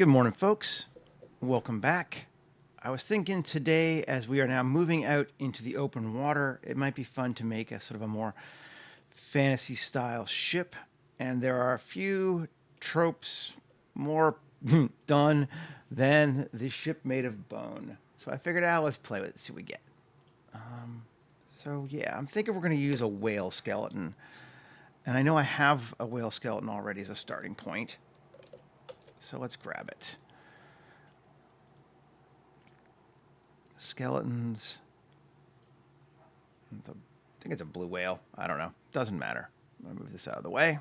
Good morning, folks. Welcome back. I was thinking today, as we are now moving out into the open water, it might be fun to make a sort of a more fantasy style ship. And there are a few tropes more done than the ship made of bone. So I figured out, let's play with it, see what we get. So yeah, I'm thinking we're going to use a whale skeleton. And I know I have a whale skeleton already as a starting point. So let's grab it. Skeletons. I think it's a blue whale. I don't know. Doesn't matter. I'm going to move this out of the way.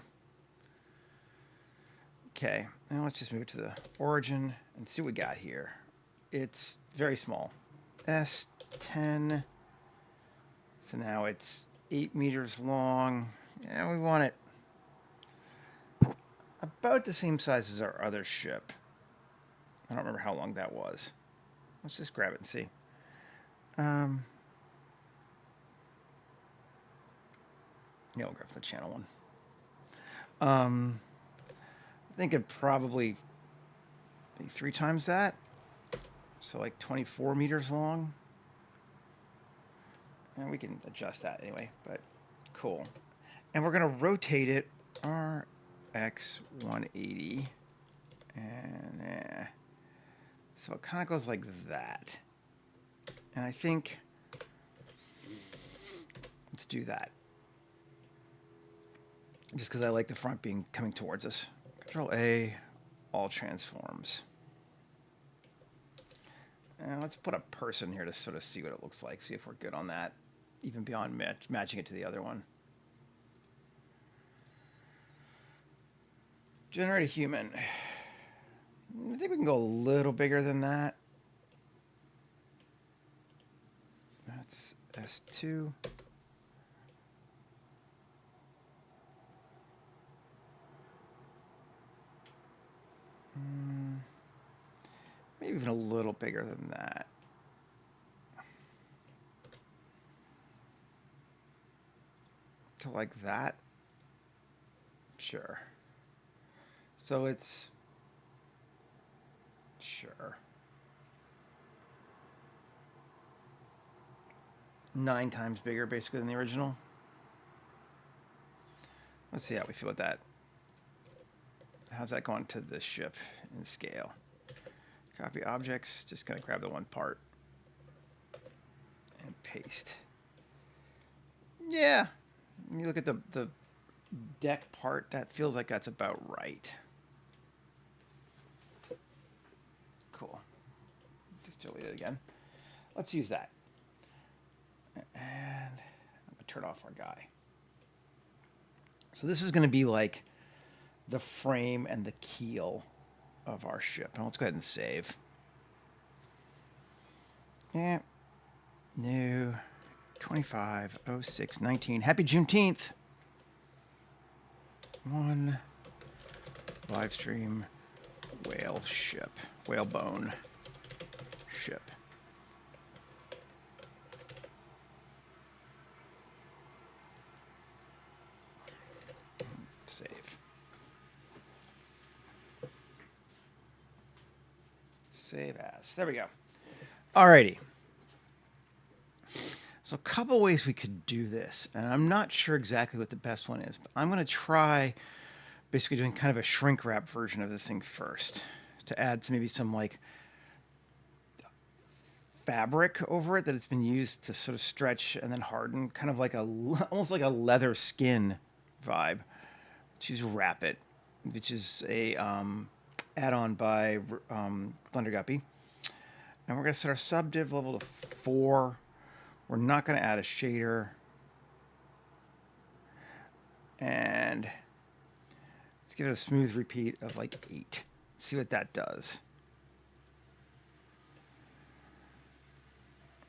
Okay, now let's just move to the origin and see what we got here. It's very small. S10. So now it's 8 meters long. Yeah, we want it about the same size as our other ship. I don't remember how long that was. Let's just grab it and see. Yeah, we'll grab the channel one. I think it probably maybe 3 times that. So like 24 meters long. And we can adjust that anyway, but cool. And we're going to rotate it RX 180. And so it kind of goes like that. And I think let's do that. Just because I like the front being coming towards us. Control A, all transforms. And let's put a person here to sort of see what it looks like. See if we're good on that. Even beyond matching it to the other one. Generate a human. I think we can go a little bigger than that. That's S2. Maybe even a little bigger than that. To like that. Sure. So it's sure 9 times bigger basically than the original. Let's see how we feel with that. How's that going to the ship in scale? Copy objects, just gonna grab the one part and paste. Yeah, when you look at the deck part, that feels like that's about right. Cool. Just delete it again. Let's use that. And I'm gonna turn off our guy. So this is gonna be like the frame and the keel of our ship. And let's go ahead and save. Yeah. New 25/06/19. Happy Juneteenth. 1 live stream whale ship. Whalebone ship. Save. Save as. There we go. Alrighty. So a couple ways we could do this, and I'm not sure exactly what the best one is, but I'm going to try basically doing kind of a shrink wrap version of this thing first to add maybe some like fabric over it that it's been used to sort of stretch and then harden, kind of like almost like a leather skin vibe. Choose Wrap It, which is a add-on by Blender Guppy. And we're going to set our subdiv level to 4. We're not going to add a shader. And let's give it a smooth repeat of like 8. See what that does.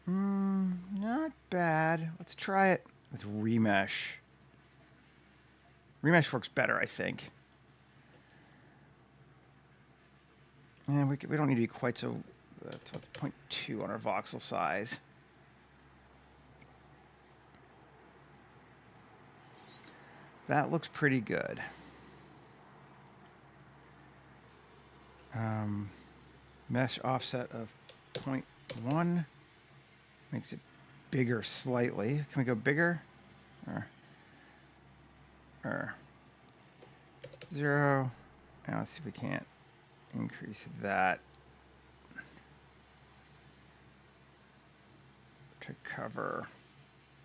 Not bad. Let's try it with remesh. Remesh works better, I think. And we don't need to be quite so... That's 0.2 on our voxel size. That looks pretty good. Mesh offset of 0.1 makes it bigger slightly. Can we go bigger? Or 0. Now let's see if we can't increase that to cover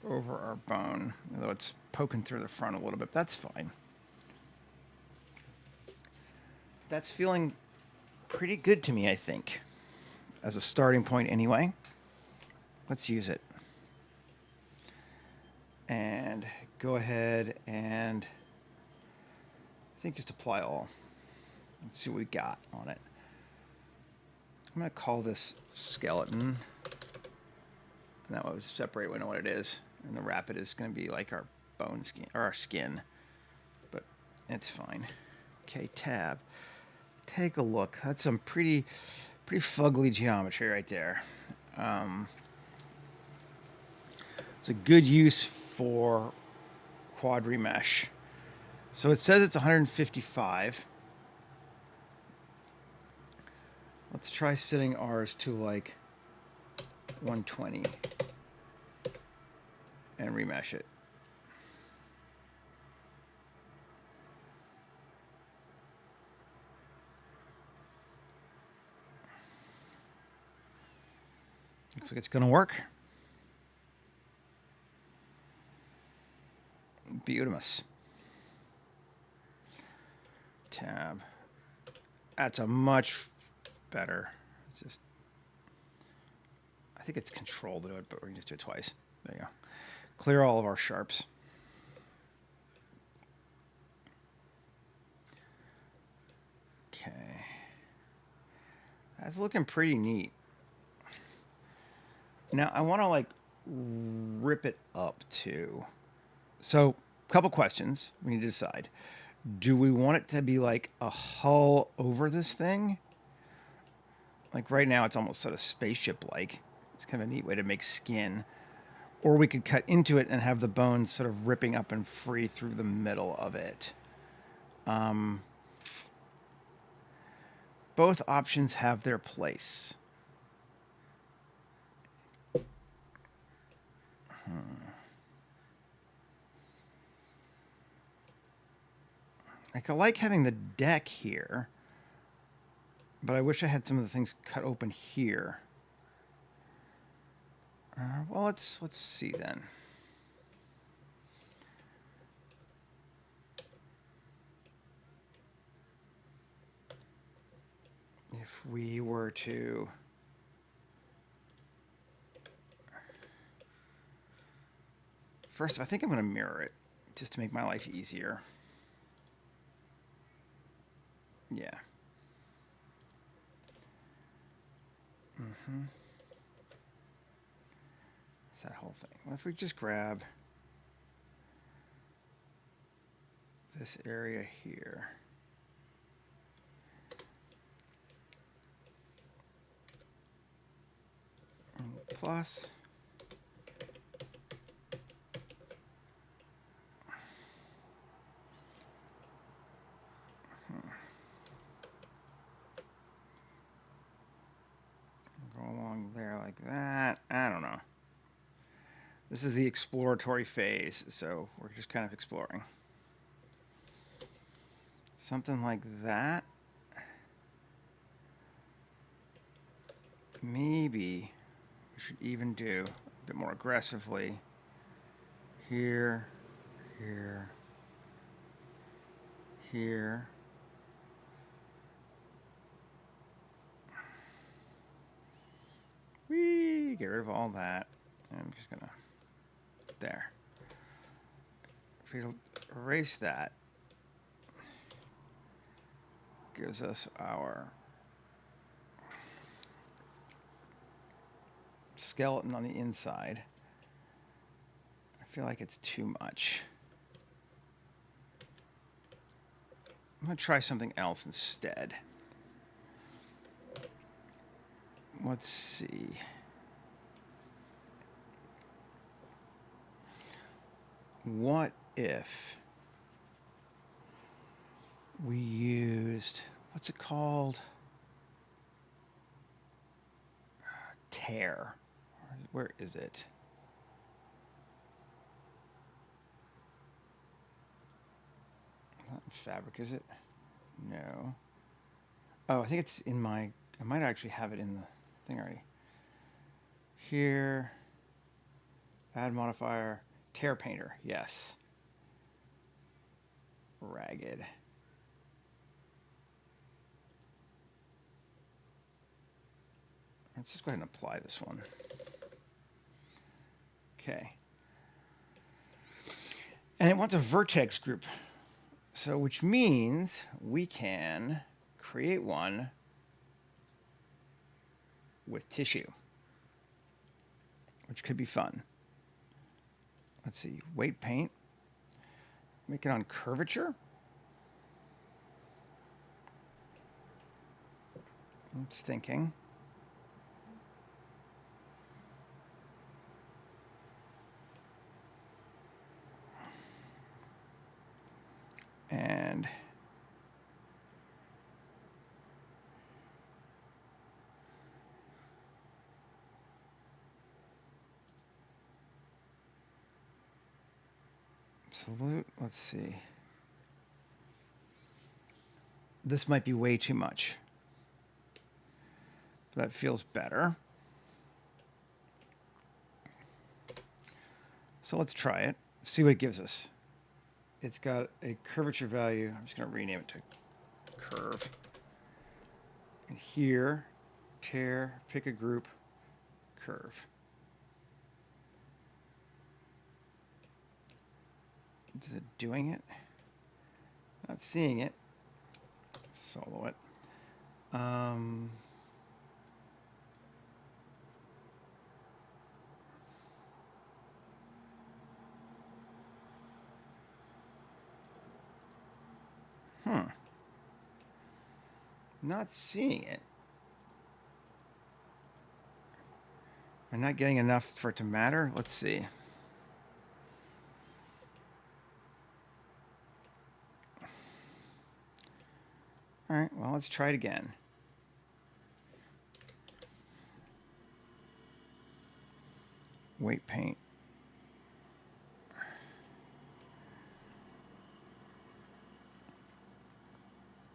over our bone, although it's poking through the front a little bit. That's fine. That's feeling pretty good to me, I think, as a starting point anyway. Let's use it. And go ahead and I think just apply all. Let's see what we got on it. I'm going to call this skeleton. And that way we separate, we know what it is. And the rapid is going to be like our bone skin, or our skin. But it's fine. Okay, tab. Take a look. That's some pretty fugly geometry right there. It's a good use for quad remesh. So it says it's 155. Let's try setting ours to like 120 and remesh it. Looks like it's going to work. Beautimous. Tab. That's a much better. It's just, I think it's control to do it, but we're going to just do it twice. There you go. Clear all of our sharps. Okay. That's looking pretty neat. Now I want to like rip it up too. So a couple questions we need to decide. Do we want it to be like a hull over this thing? Like right now it's almost sort of spaceship-like. It's kind of a neat way to make skin. Or we could cut into it and have the bones sort of ripping up and free through the middle of it. Both options have their place. Like I like having the deck here, but I wish I had some of the things cut open here. Well, let's see then. If we were to first, I think I'm going to mirror it just to make my life easier. Yeah. It's that whole thing. Well, if we just grab this area here. And plus. Along there like that. I don't know. This is the exploratory phase, so we're just kind of exploring. Something like that. Maybe we should even do a bit more aggressively. Here, here, here. Get rid of all that. I'm just gonna, there. If we erase that, gives us our skeleton on the inside. I feel like it's too much. I'm gonna try something else instead. Let's see. What if we used, what's it called? tear. Where is it? Not in fabric, is it? No. Oh, I think it's in my... I might actually have it in the thing already. Here. Add modifier. Tear painter. Yes. Ragged. Let's just go ahead and apply this one. Okay. And it wants a vertex group. So, which means we can create one with tissue, which could be fun. Let's see, weight paint. Make it on curvature. It's thinking. And absolute, let's see. This might be way too much. That feels better. So let's try it, see what it gives us. It's got a curvature value. I'm just going to rename it to curve. And here, tear, pick a group, curve. Is it doing it? Not seeing it. Solo it. Not seeing it. I'm not getting enough for it to matter. Let's see. All right, well, let's try it again. Weight paint.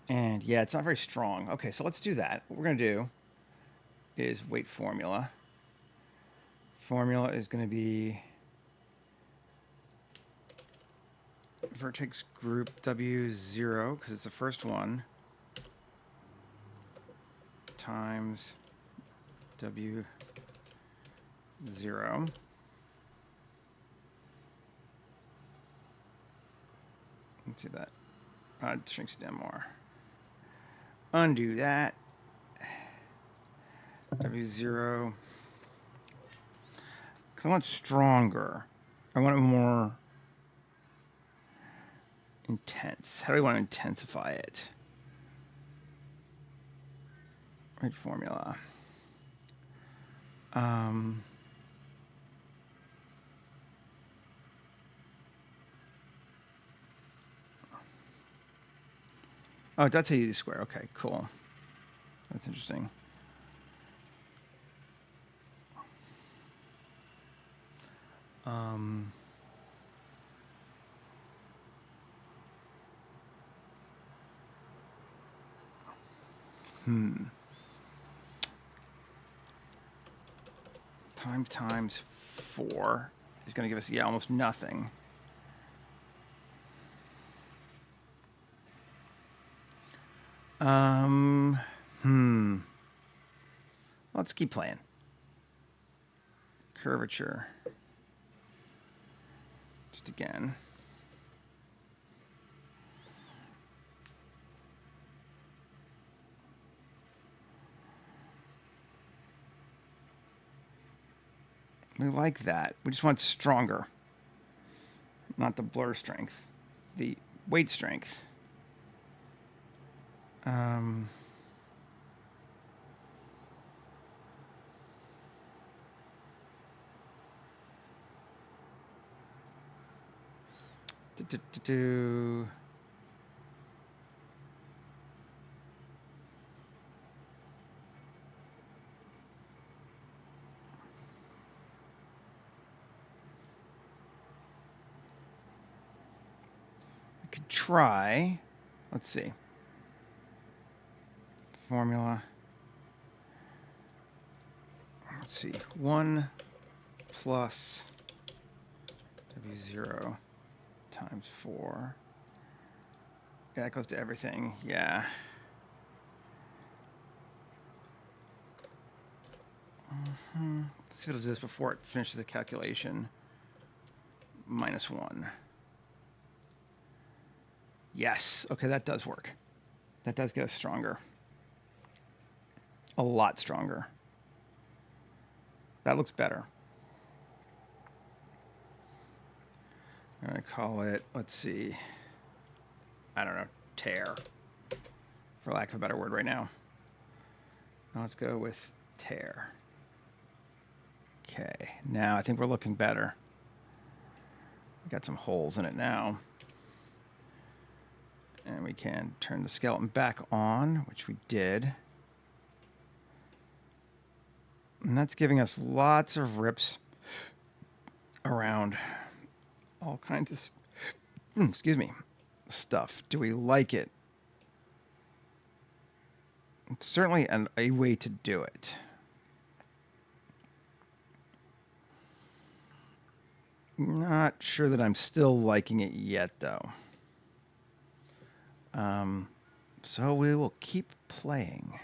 And yeah, it's not very strong. Okay, so let's do that. What we're going to do is weight formula. Formula is going to be vertex group W0, because it's the first one, times W0. Let's do that. It shrinks down more. Undo that. W0. Because I want stronger. I want it more intense. How do I want to intensify it? Right formula. Oh, that's a easy square. Okay, cool. That's interesting. Times 4 is going to give us, yeah, almost nothing. Let's keep playing. Curvature. Just again. We like that. We just want stronger. Not the blur strength. The weight strength. could try, let's see, formula, let's see, 1 plus W0 times 4. Yeah, that goes to everything, yeah. Let's see if it'll do this before it finishes the calculation. -1. Yes, okay, that does work. That does get us stronger. A lot stronger. That looks better. I'm going to call it, let's see, I don't know, tear, for lack of a better word right now. Now let's go with tear. Okay, now I think we're looking better. We got some holes in it now. And we can turn the skeleton back on, which we did. And that's giving us lots of rips around all kinds of, excuse me, stuff. Do we like it? It's certainly a way to do it. Not sure that I'm still liking it yet, though. So we will keep playing.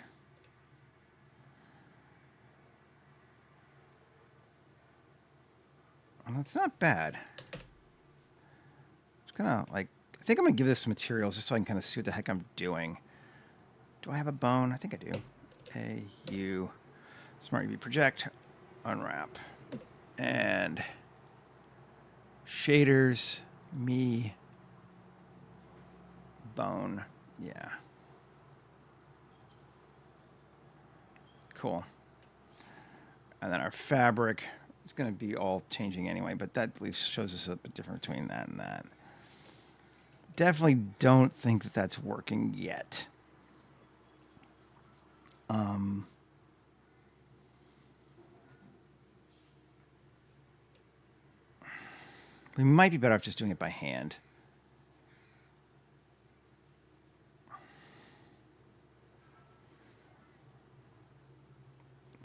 Well, that's not bad. It's kind of like, I think I'm going to give this some materials just so I can kind of see what the heck I'm doing. Do I have a bone? I think I do. A, U, Smart UV project, unwrap, and shaders, me, bone, yeah. Cool. And then our fabric is going to be all changing anyway, but that at least shows us a bit different between that and that. Definitely don't think that that's working yet. We might be better off just doing it by hand.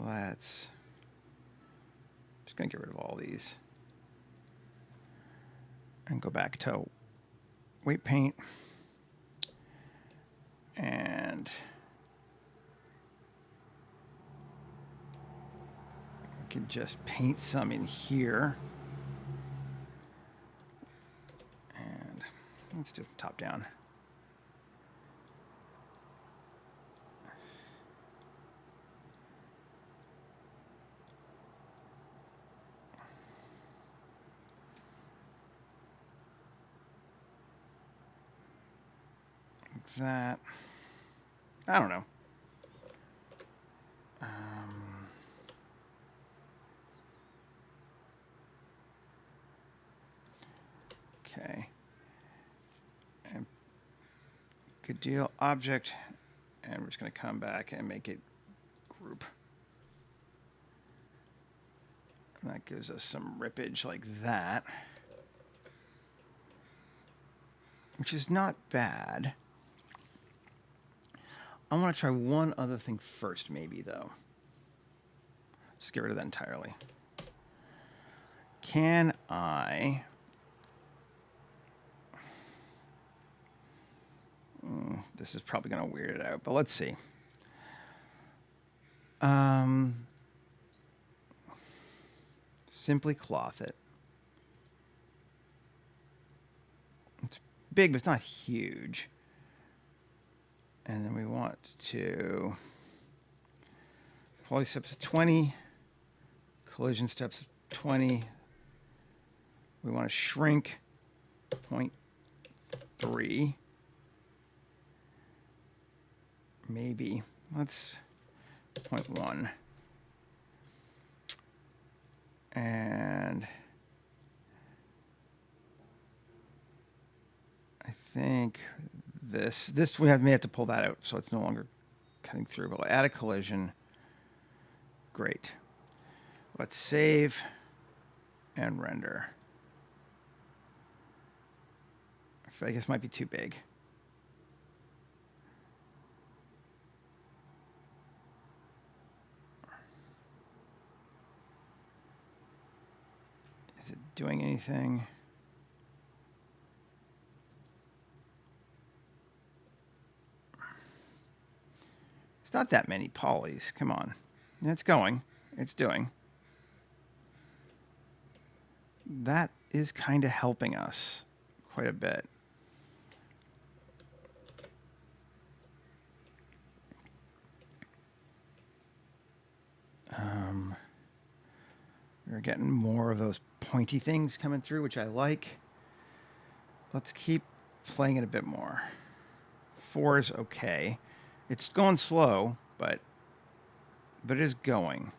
Let's just going to get rid of all these and go back to weight paint and we can just paint some in here. And let's do top down. That, I don't know. Okay. And good deal, object, and we're just going to come back and make it group. And that gives us some rippage like that, which is not bad. I want to try one other thing first, maybe, though. Just get rid of that entirely. Can I... this is probably going to weird it out, but let's see. Simply cloth it. It's big, but it's not huge. And then we want to quality steps of 20, collision steps of 20. We want to shrink 0.3. Maybe. Let's 0.1. And I think this we may have to pull that out so it's no longer cutting through. But we'll add a collision. Great. Let's save and render. I guess might be too big. Is it doing anything? It's not that many polys. Come on. It's going. It's doing. That is kind of helping us quite a bit. We're getting more of those pointy things coming through, which I like. Let's keep playing it a bit more. 4 is okay. It's going slow, but it is going.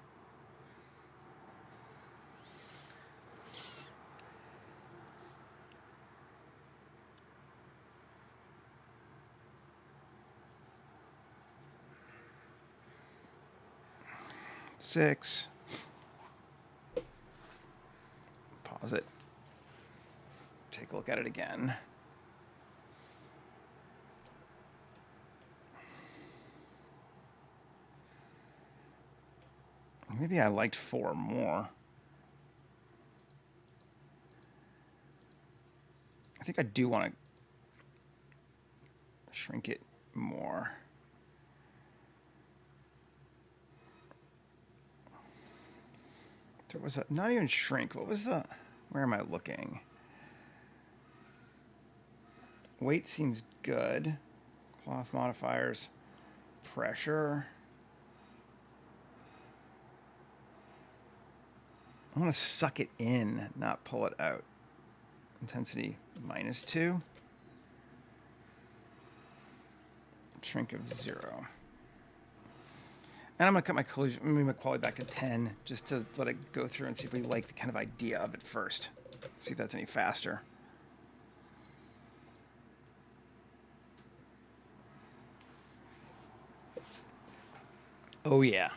Six. Pause it. Take a look at it again. Maybe I liked 4 more. I think I do want to shrink it more. There was not even shrink. What was the, where am I looking? Weight seems good. Cloth modifiers. Pressure. I want to suck it in, not pull it out. Intensity -2. Shrink of 0. And I'm going to cut my collision, maybe my quality back to 10, just to let it go through and see if we like the kind of idea of it first. See if that's any faster. Oh, yeah.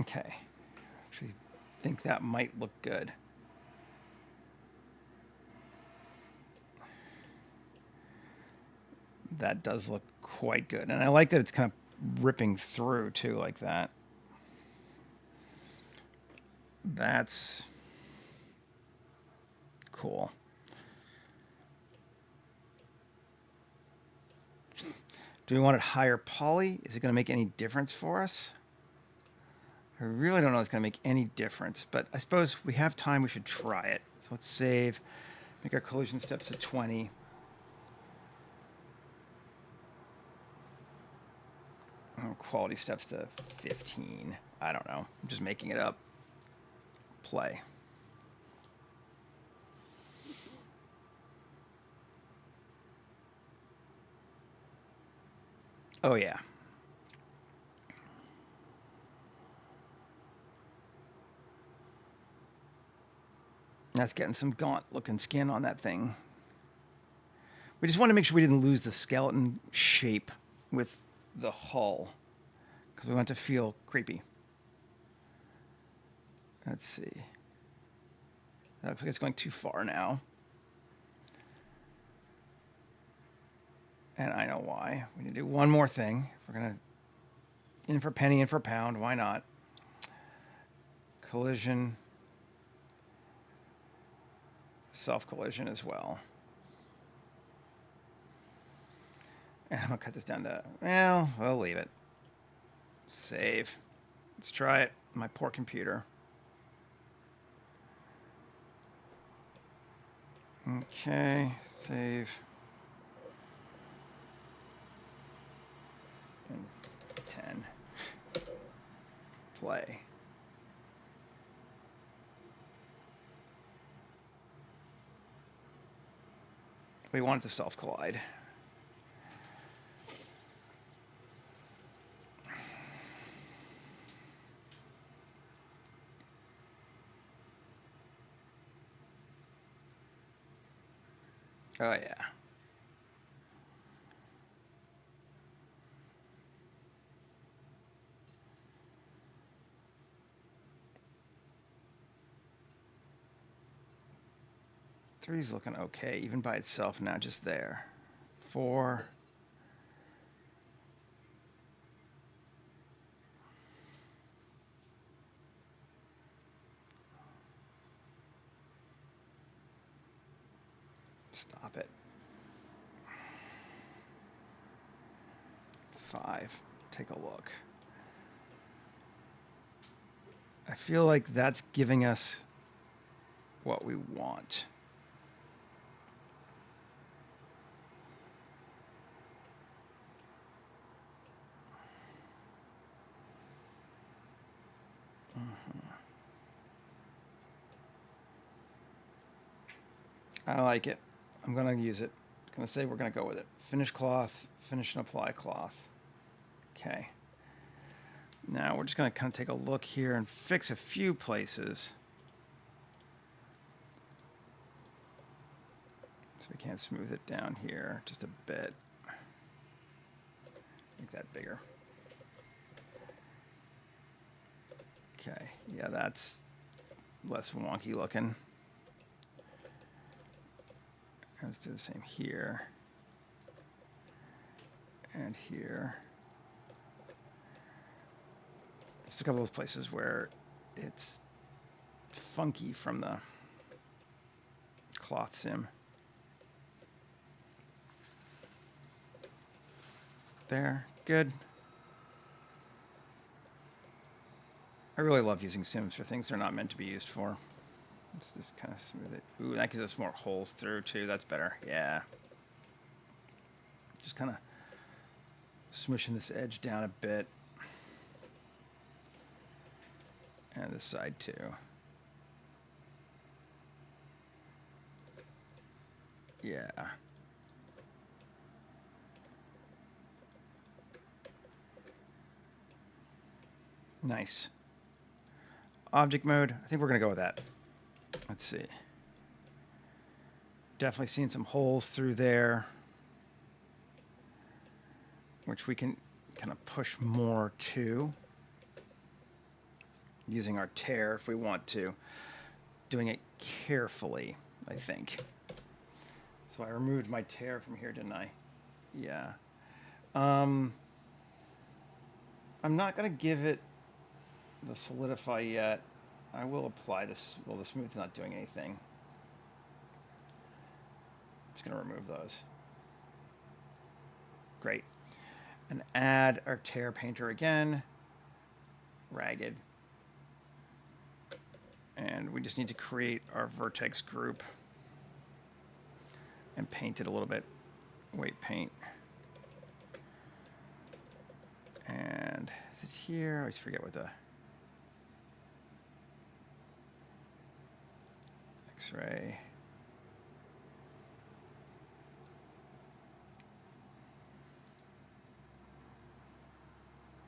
Okay. Actually, think that might look good. That does look quite good. And I like that it's kind of ripping through, too, like that. That's cool. Do we want it higher poly? Is it going to make any difference for us? I really don't know if it's going to make any difference, but I suppose we have time. We should try it. So let's save, make our collision steps to 20. Quality steps to 15. I don't know. I'm just making it up. Play. Oh, yeah. That's getting some gaunt-looking skin on that thing. We just wanted to make sure we didn't lose the skeleton shape with the hull, because we want it to feel creepy. Let's see. That looks like it's going too far now. And I know why. We need to do one more thing. If we're going to in for penny, in for pound, why not? Collision. Self-collision as well. And I'm going to cut this down to, well, we'll leave it. Save. Let's try it. My poor computer. Okay, save. And 10. Play. We want it to self-collide. Oh, yeah. 3's looking okay, even by itself now, just there. 4. Stop it. 5. Take a look. I feel like that's giving us what we want. I like it. I'm going to use it. I'm going to say we're going to go with it. Finish cloth, finish and apply cloth. Okay. Now we're just going to kind of take a look here and fix a few places. So we can't smooth it down here just a bit. Make that bigger. Okay, yeah, that's less wonky looking. Let's do the same here and here. It's a couple of those places where it's funky from the cloth sim. There, good. I really love using sims for things they're not meant to be used for. Let's just kind of smooth it. Ooh, that gives us more holes through too. That's better. Yeah. Just kind of smushing this edge down a bit. And this side too. Yeah. Nice. Object mode, I think we're going to go with that. Let's see. Definitely seeing some holes through there, which we can kind of push more to. Using our tear if we want to. Doing it carefully, I think. So I removed my tear from here, didn't I? Yeah. I'm not going to give it the solidify yet. I will apply this. Well, the smooth's not doing anything. I'm just going to remove those. Great. And add our tear painter again. Ragged. And we just need to create our vertex group and paint it a little bit. Weight paint. And is it here? I always forget what the X-ray.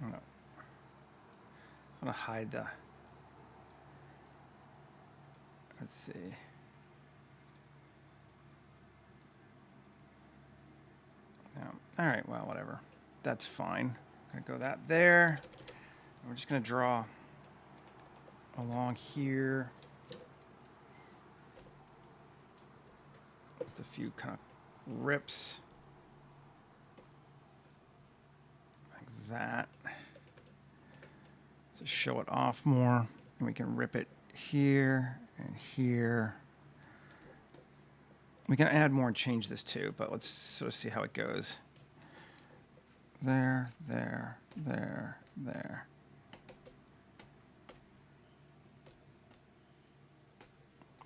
No. I'm gonna hide the. Let's see. No. All right. Well, whatever. That's fine. I'm gonna go that there. We're just gonna draw along here. With a few kind of rips like that to show it off more, and we can rip it here and here. We can add more and change this too, but let's sort of see how it goes. There, there, there, there.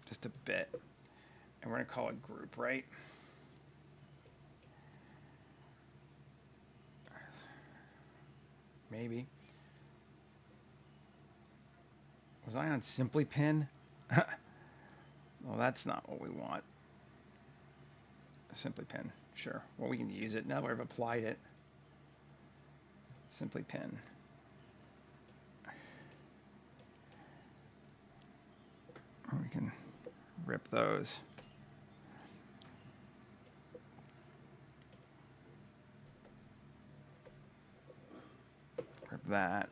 Just a bit. And we're going to call it group, right? Maybe. Was I on Simply Pin? Well, that's not what we want. Simply Pin, sure. Well, we can use it now that we've applied it. Simply Pin. Or we can rip those. Rip that.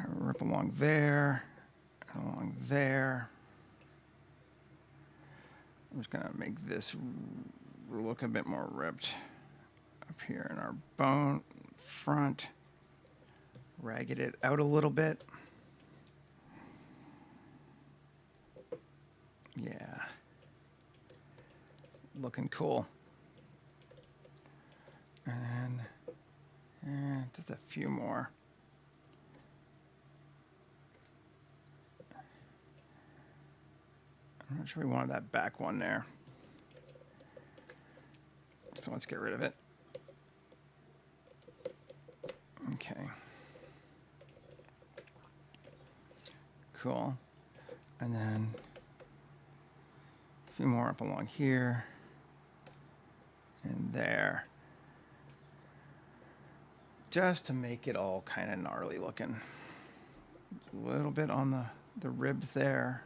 Rip along there, along there. I'm just gonna make this look a bit more ripped up here in our bone front. Ragged it out a little bit. Yeah. Looking cool. And just a few more. I'm not sure we wanted that back one there. So let's get rid of it. Okay. Cool. And then a few more up along here and there. Just to make it all kind of gnarly looking. A little bit on the ribs there.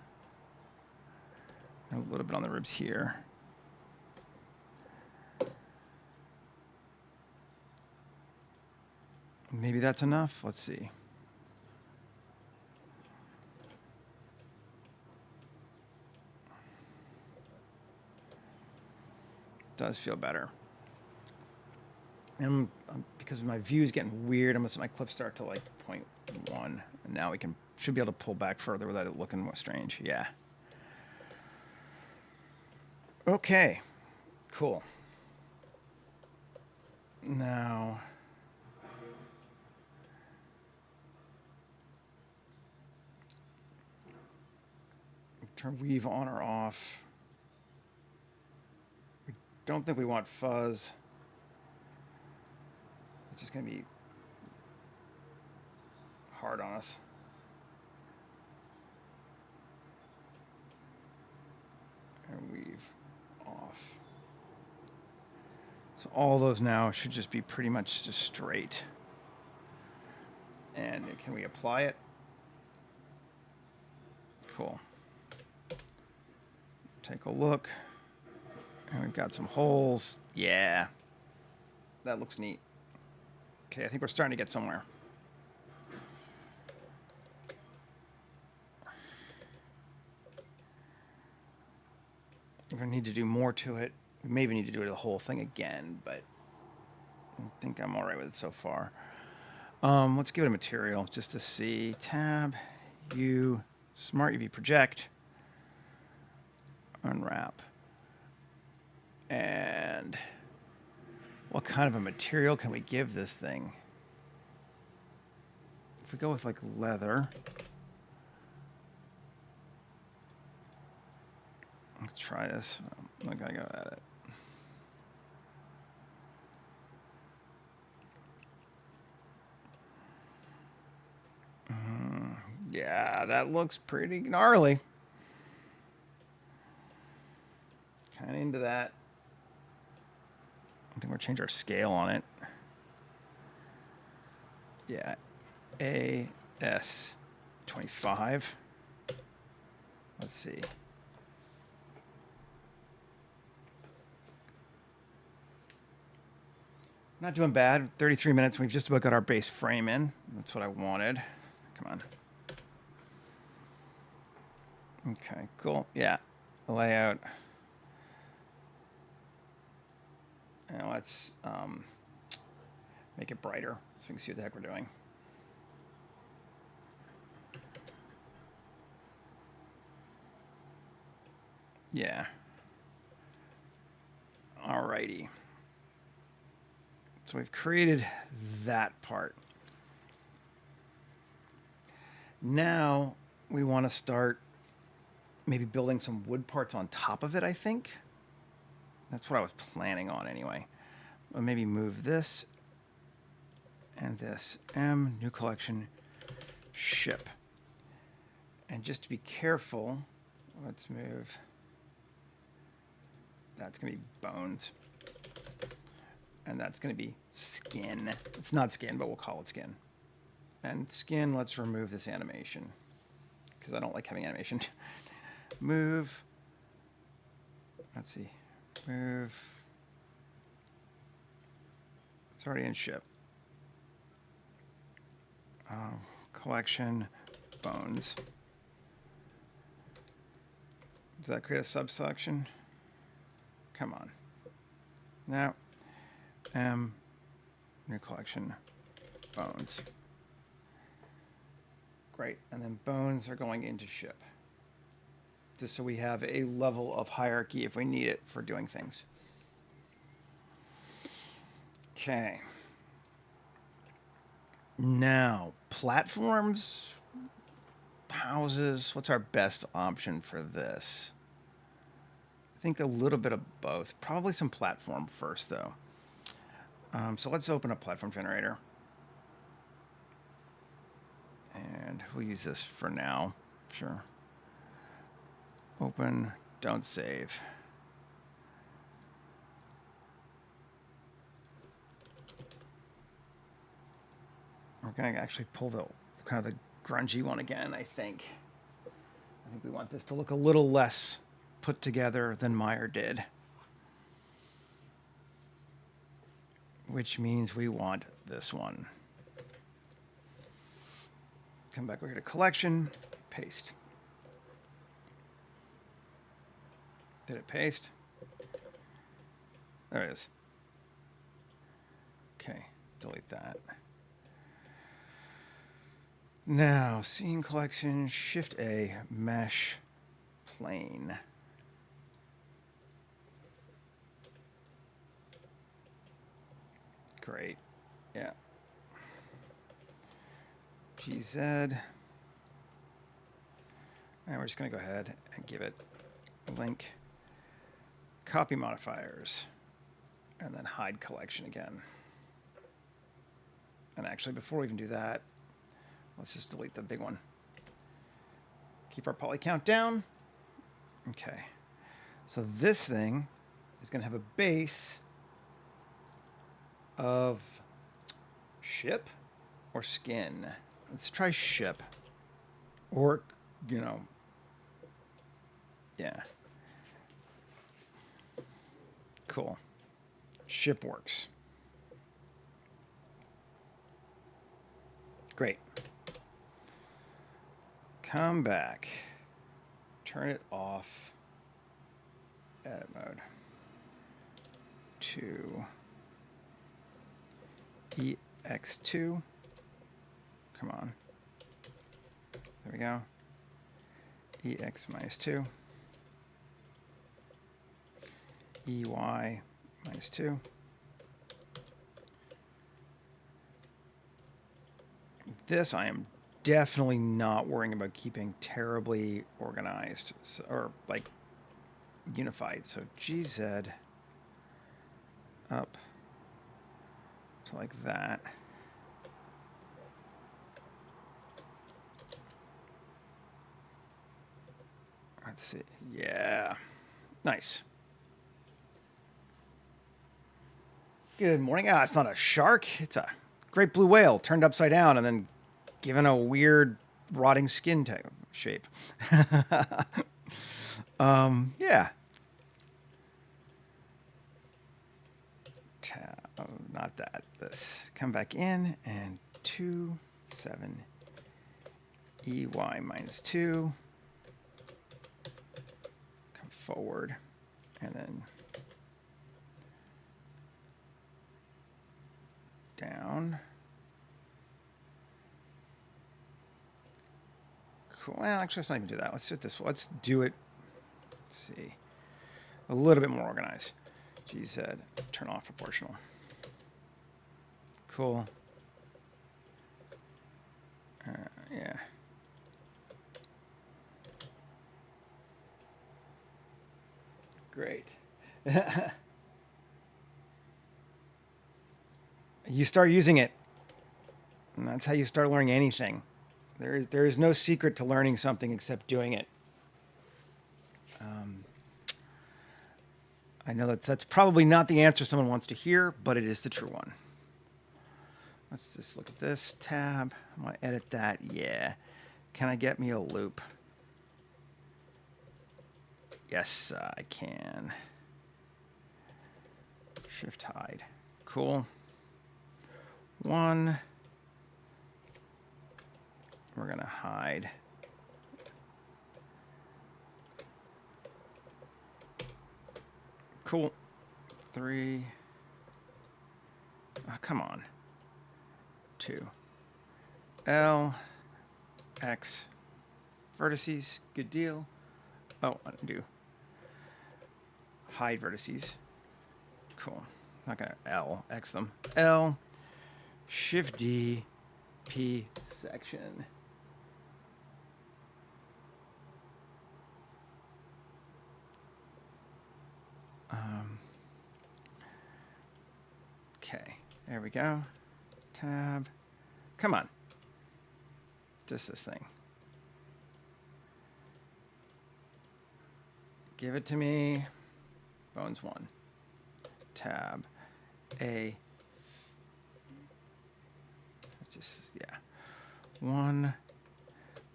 And a little bit on the ribs here. Maybe that's enough. Let's see. Does feel better. And because my view is getting weird, I'm gonna set my clip start to like 0.1, and now we should be able to pull back further without it looking more strange. Yeah. Okay. Cool. Now, turn weave on or off. We don't think we want fuzz. It's just going to be hard on us. And weave off. So all those now should just be pretty much just straight. And can we apply it? Cool. Take a look. And we've got some holes. Yeah. That looks neat. Okay, I think we're starting to get somewhere. We're going to need to do more to it. We maybe need to do the whole thing again, but I think I'm all right with it so far. Let's give it a material just to see. Tab, U, Smart UV Project, Unwrap. And what kind of a material can we give this thing? If we go with like leather. Let's try this. I'm not gonna go at it. Yeah, that looks pretty gnarly. Kind of into that. I think we'll change our scale on it. Yeah, AS25. Let's see. Not doing bad. 33 minutes. We've just about got our base frame in. That's what I wanted. Come on. Okay, cool. Yeah, the layout. Now let's make it brighter so we can see what the heck we're doing. Yeah. Alrighty. So we've created that part. Now we want to start maybe building some wood parts on top of it, I think. That's what I was planning on anyway. I'll maybe move this and this. M, new collection, ship. And just to be careful, let's move. That's going to be bones. And that's going to be skin. It's not skin, but we'll call it skin. And skin, let's remove this animation because I don't like having animation. Move. Let's see. Move. It's already in ship. Collection, bones. Does that create a subsection? Come on. Now, new collection, bones. Great, and then bones are going into ship. Just so we have a level of hierarchy if we need it for doing things. Okay. Now, platforms, houses, what's our best option for this? I think a little bit of both. Probably some platform first, though. So let's open a platform generator. And we'll use this for now. Sure. Open, don't save. We're going to actually pull the kind of the grungy one again, I think. I think we want this to look a little less put together than Meyer did. Which means we want this one. Come back over here to collection, paste. Did it paste? There it is. Okay, delete that. Now, scene collection, Shift A, mesh, plane. Great, yeah. GZ. And we're just going to go ahead and give it a link. Copy modifiers. And then hide collection again. And actually, before we even do that, let's just delete the big one. Keep our poly count down. Okay. So this thing is going to have a base of ship or skin. Let's try ship. Or, you know, yeah. Cool. Ship works. Great. Come back. Turn it off. Edit mode. To EX2. Come on. There we go. EX minus 2. EY minus 2. This I am definitely not worrying about keeping terribly organized or like unified. So GZ up to like that. Let's see. Yeah. Nice. Good morning. Ah, it's not a shark. It's a great blue whale turned upside down and then given a weird rotting skin type shape. Yeah. Oh, not that. This. Come back in and 2, 7, EY minus 2. Come forward and then down. Cool. Well, actually, let's not even do that. Let's do it this way. Let's do it. Let's see. A little bit more organized. GZ. Turn off proportional. Cool. Yeah. Great. You start using it, and that's how you start learning anything. There is no secret to learning something except doing it. I know that's probably not the answer someone wants to hear, but it is the true one. Let's just look at this tab. I want to edit that. Yeah. Can I get me a loop? Yes, I can. Shift hide. Cool. 1. We're going to hide. Cool. 3. Oh, come on. 2. L, X, vertices. Good deal. Oh, undo. Hide vertices. Cool. Not gonna L, X them. L, Shift D, P, section. Okay, there we go. Tab. Come on. Just this thing. Give it to me. Bones 1. Tab. A. Just, yeah. 1.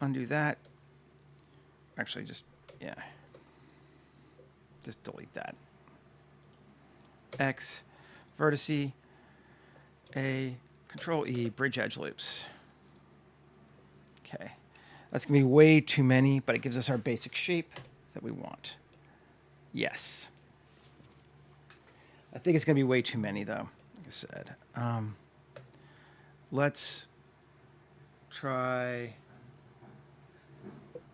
Undo that. Actually, just, yeah. Just delete that. X. Vertice. A. Control E. Bridge edge loops. Okay. That's going to be way too many, but it gives us our basic shape that we want. Yes. I think it's going to be way too many, though, like I said. Let's try...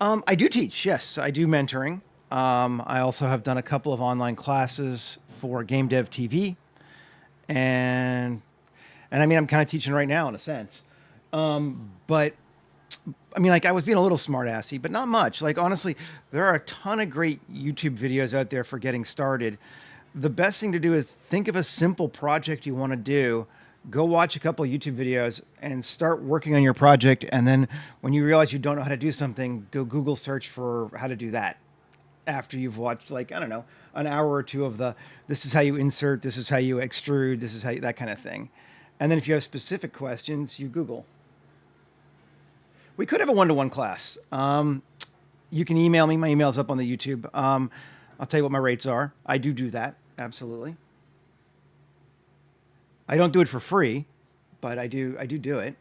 I do teach, yes. I do mentoring. I also have done a couple of online classes for Game Dev TV. And I mean, I'm kind of teaching right now, in a sense. But... I mean, like, I was being a little smart-assy, but not much. Like, honestly, there are a ton of great YouTube videos out there for getting started. The best thing to do is think of a simple project you want to do, go watch a couple of YouTube videos, and start working on your project. And then when you realize you don't know how to do something, go Google search for how to do that. After you've watched, like, I don't know, an hour or two of this is how you insert, this is how you extrude, this is how that kind of thing. And then if you have specific questions, you Google. We could have a one-to-one class. You can email me. My email's up on the YouTube. I'll tell you what my rates are. I do that. Absolutely. I don't do it for free, but I do it.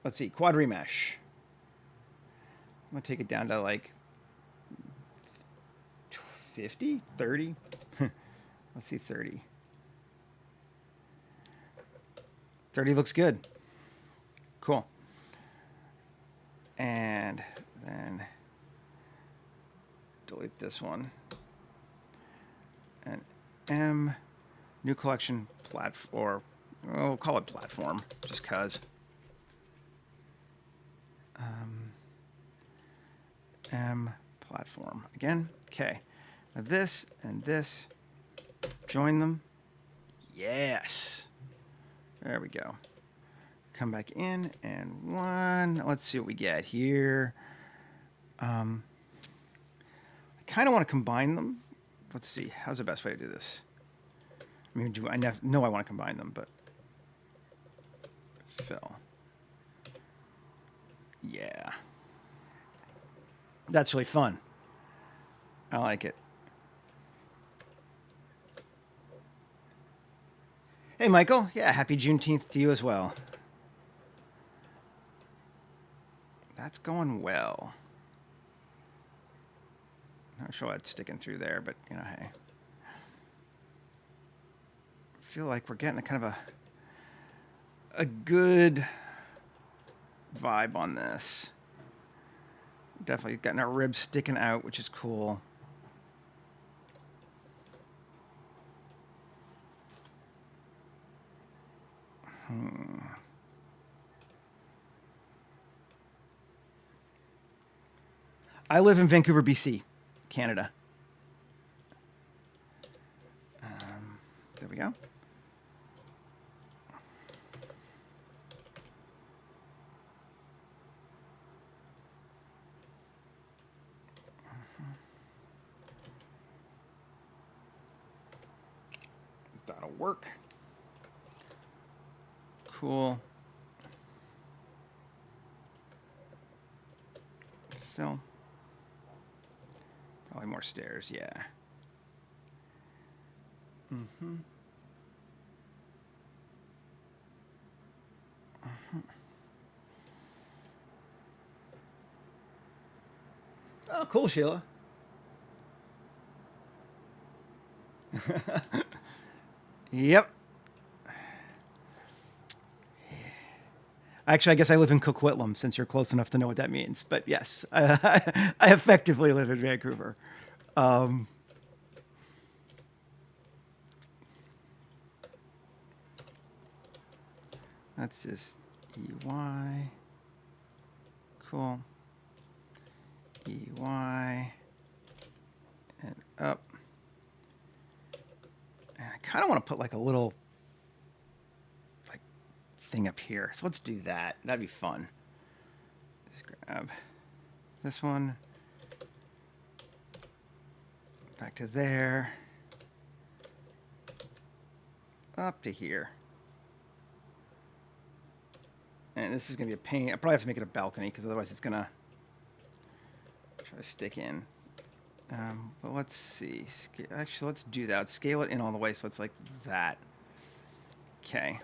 Let's see. Quad remesh. I'm going to take it down to like 50, 30. Let's see, 30. 30 looks good. Cool. And then delete this one. And M, new collection, or we'll call it platform, just cause. M, platform. Again, okay. Now this and this, join them. Yes. There we go. Come back in and 1. Let's see what we get here. I kind of want to combine them. Let's see. How's the best way to do this? I mean, I know I want to combine them, but fill. Yeah. That's really fun. I like it. Hey, Michael. Yeah, happy Juneteenth to you as well. That's going well. Not sure what's sticking through there, but, you know, hey. I feel like we're getting a kind of a good vibe on this. Definitely getting our ribs sticking out, which is cool. I live in Vancouver, BC, Canada. There we go. That'll work. Cool. Fill. Probably more stairs, yeah. Oh, cool, Sheila. Yep. Actually, I guess I live in Coquitlam, since you're close enough to know what that means. But yes, I effectively live in Vancouver. Um, that's just EY. Cool. EY. And up. And I kind of want to put like a little like thing up here. So let's do that. That'd be fun. Just grab this one. Back to there. Up to here. And this is going to be a pain. I probably have to make it a balcony, because otherwise it's going to try to stick in. But let's see. Actually, let's do that. Let's scale it in all the way so it's like that. Okay.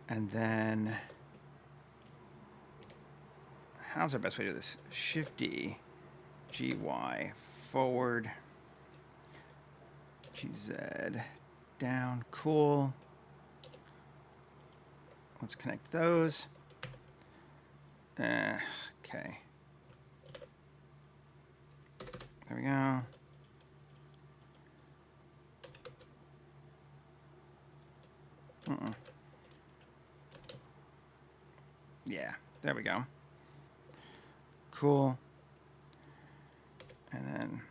And then, how's our best way to do this? Shift D, GY, forward, GZ, down. Cool. Let's connect those. Okay. There we go. Yeah, there we go. Cool. And then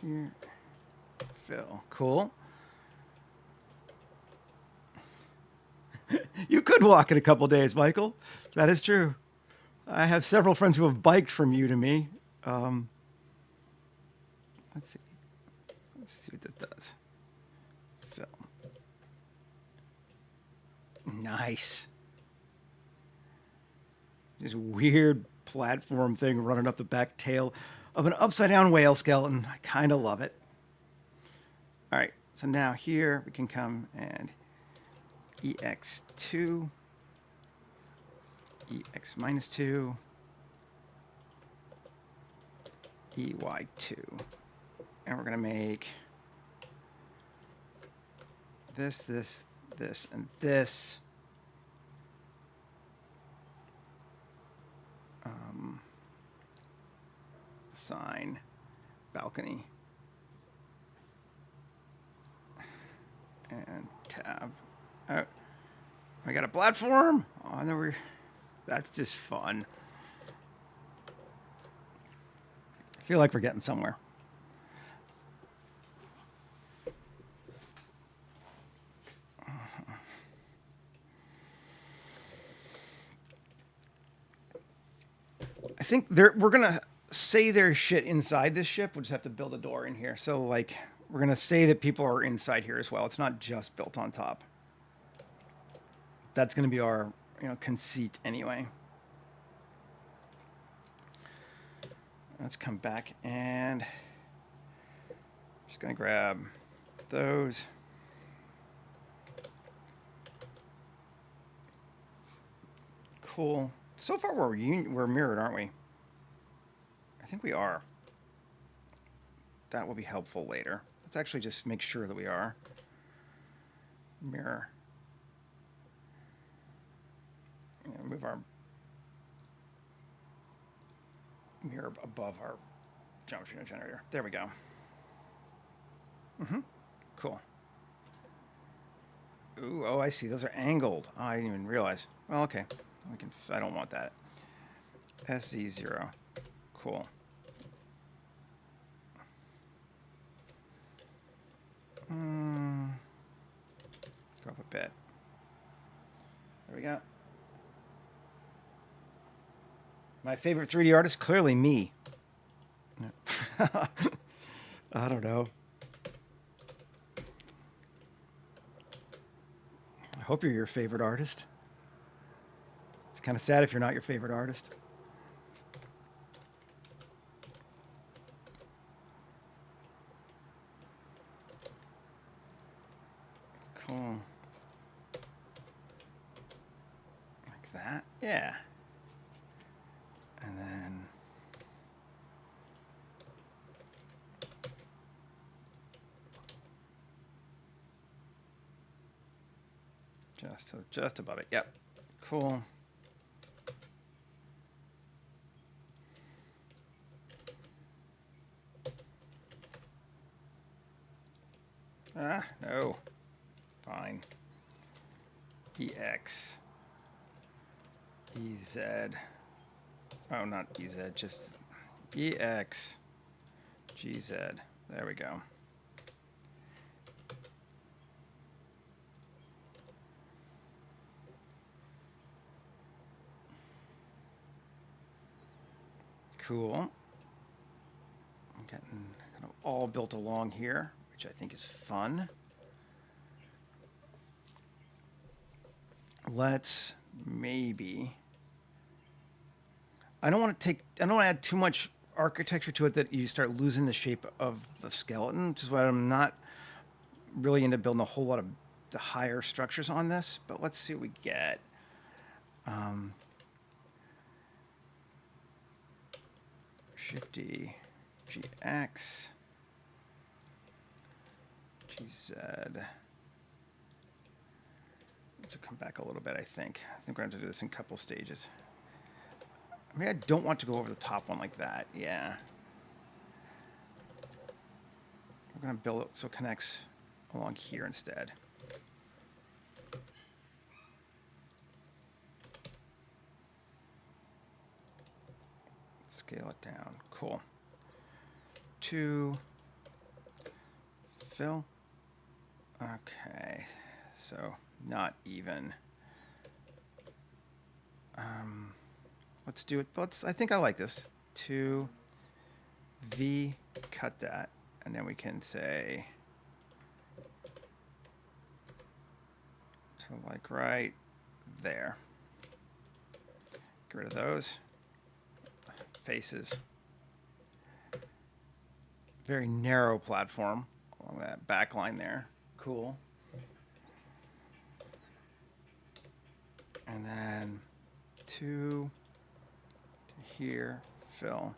here, fill. Cool. You could walk in a couple days, Michael. That is true. I have several friends who have biked from you to me. Let's see. Let's see what this does. Fill. Nice. This weird platform thing running up the back tail of an upside-down whale skeleton. I kind of love it. All right, so now here we can come and EX2, EX minus 2, EY2. And we're going to make this, this, this, and this. Sign, balcony, and tab. Oh, I got a platform. Oh, and then that's just fun. I feel like we're getting somewhere. I think we're gonna say there's shit inside this ship. We'll just have to build a door in here. So like, we're gonna say that people are inside here as well. It's not just built on top. That's gonna be our, conceit anyway. Let's come back and just gonna grab those. Cool. So far we're mirrored, aren't we? I think we are. That will be helpful later. Let's actually just make sure that we are. Mirror. Move our mirror above our geometry generator. There we go. Cool. Ooh, oh, I see. Those are angled. Oh, I didn't even realize. Well, okay. I don't want that. SZ0. Cool. Go up a bit. There we go. My favorite 3D artist, clearly me. I don't know. I hope you're your favorite artist. It's kind of sad if you're not your favorite artist. that. Yeah. And then just above it. Yep. Cool. Ah, no. Fine. EX. EZ. Oh, not EZ, just EX. GZ. There we go. Cool. I'm getting kind of all built along here, which I think is fun. Let's maybe... I don't want to add too much architecture to it that you start losing the shape of the skeleton, which is why I'm not really into building a whole lot of the higher structures on this, but let's see what we get. Shift-D, GX, GZ. To come back a little bit, I think. I think we're going to have to do this in a couple stages. I mean, I don't want to go over the top one like that. Yeah. We're going to build it so it connects along here instead. Scale it down. Cool. 2. Fill. Okay. So not even. Let's do it. I think I like this. 2 V, cut that, and then we can say to like right there. Get rid of those faces. Very narrow platform along that back line there. Cool. And then 2 to here, fill.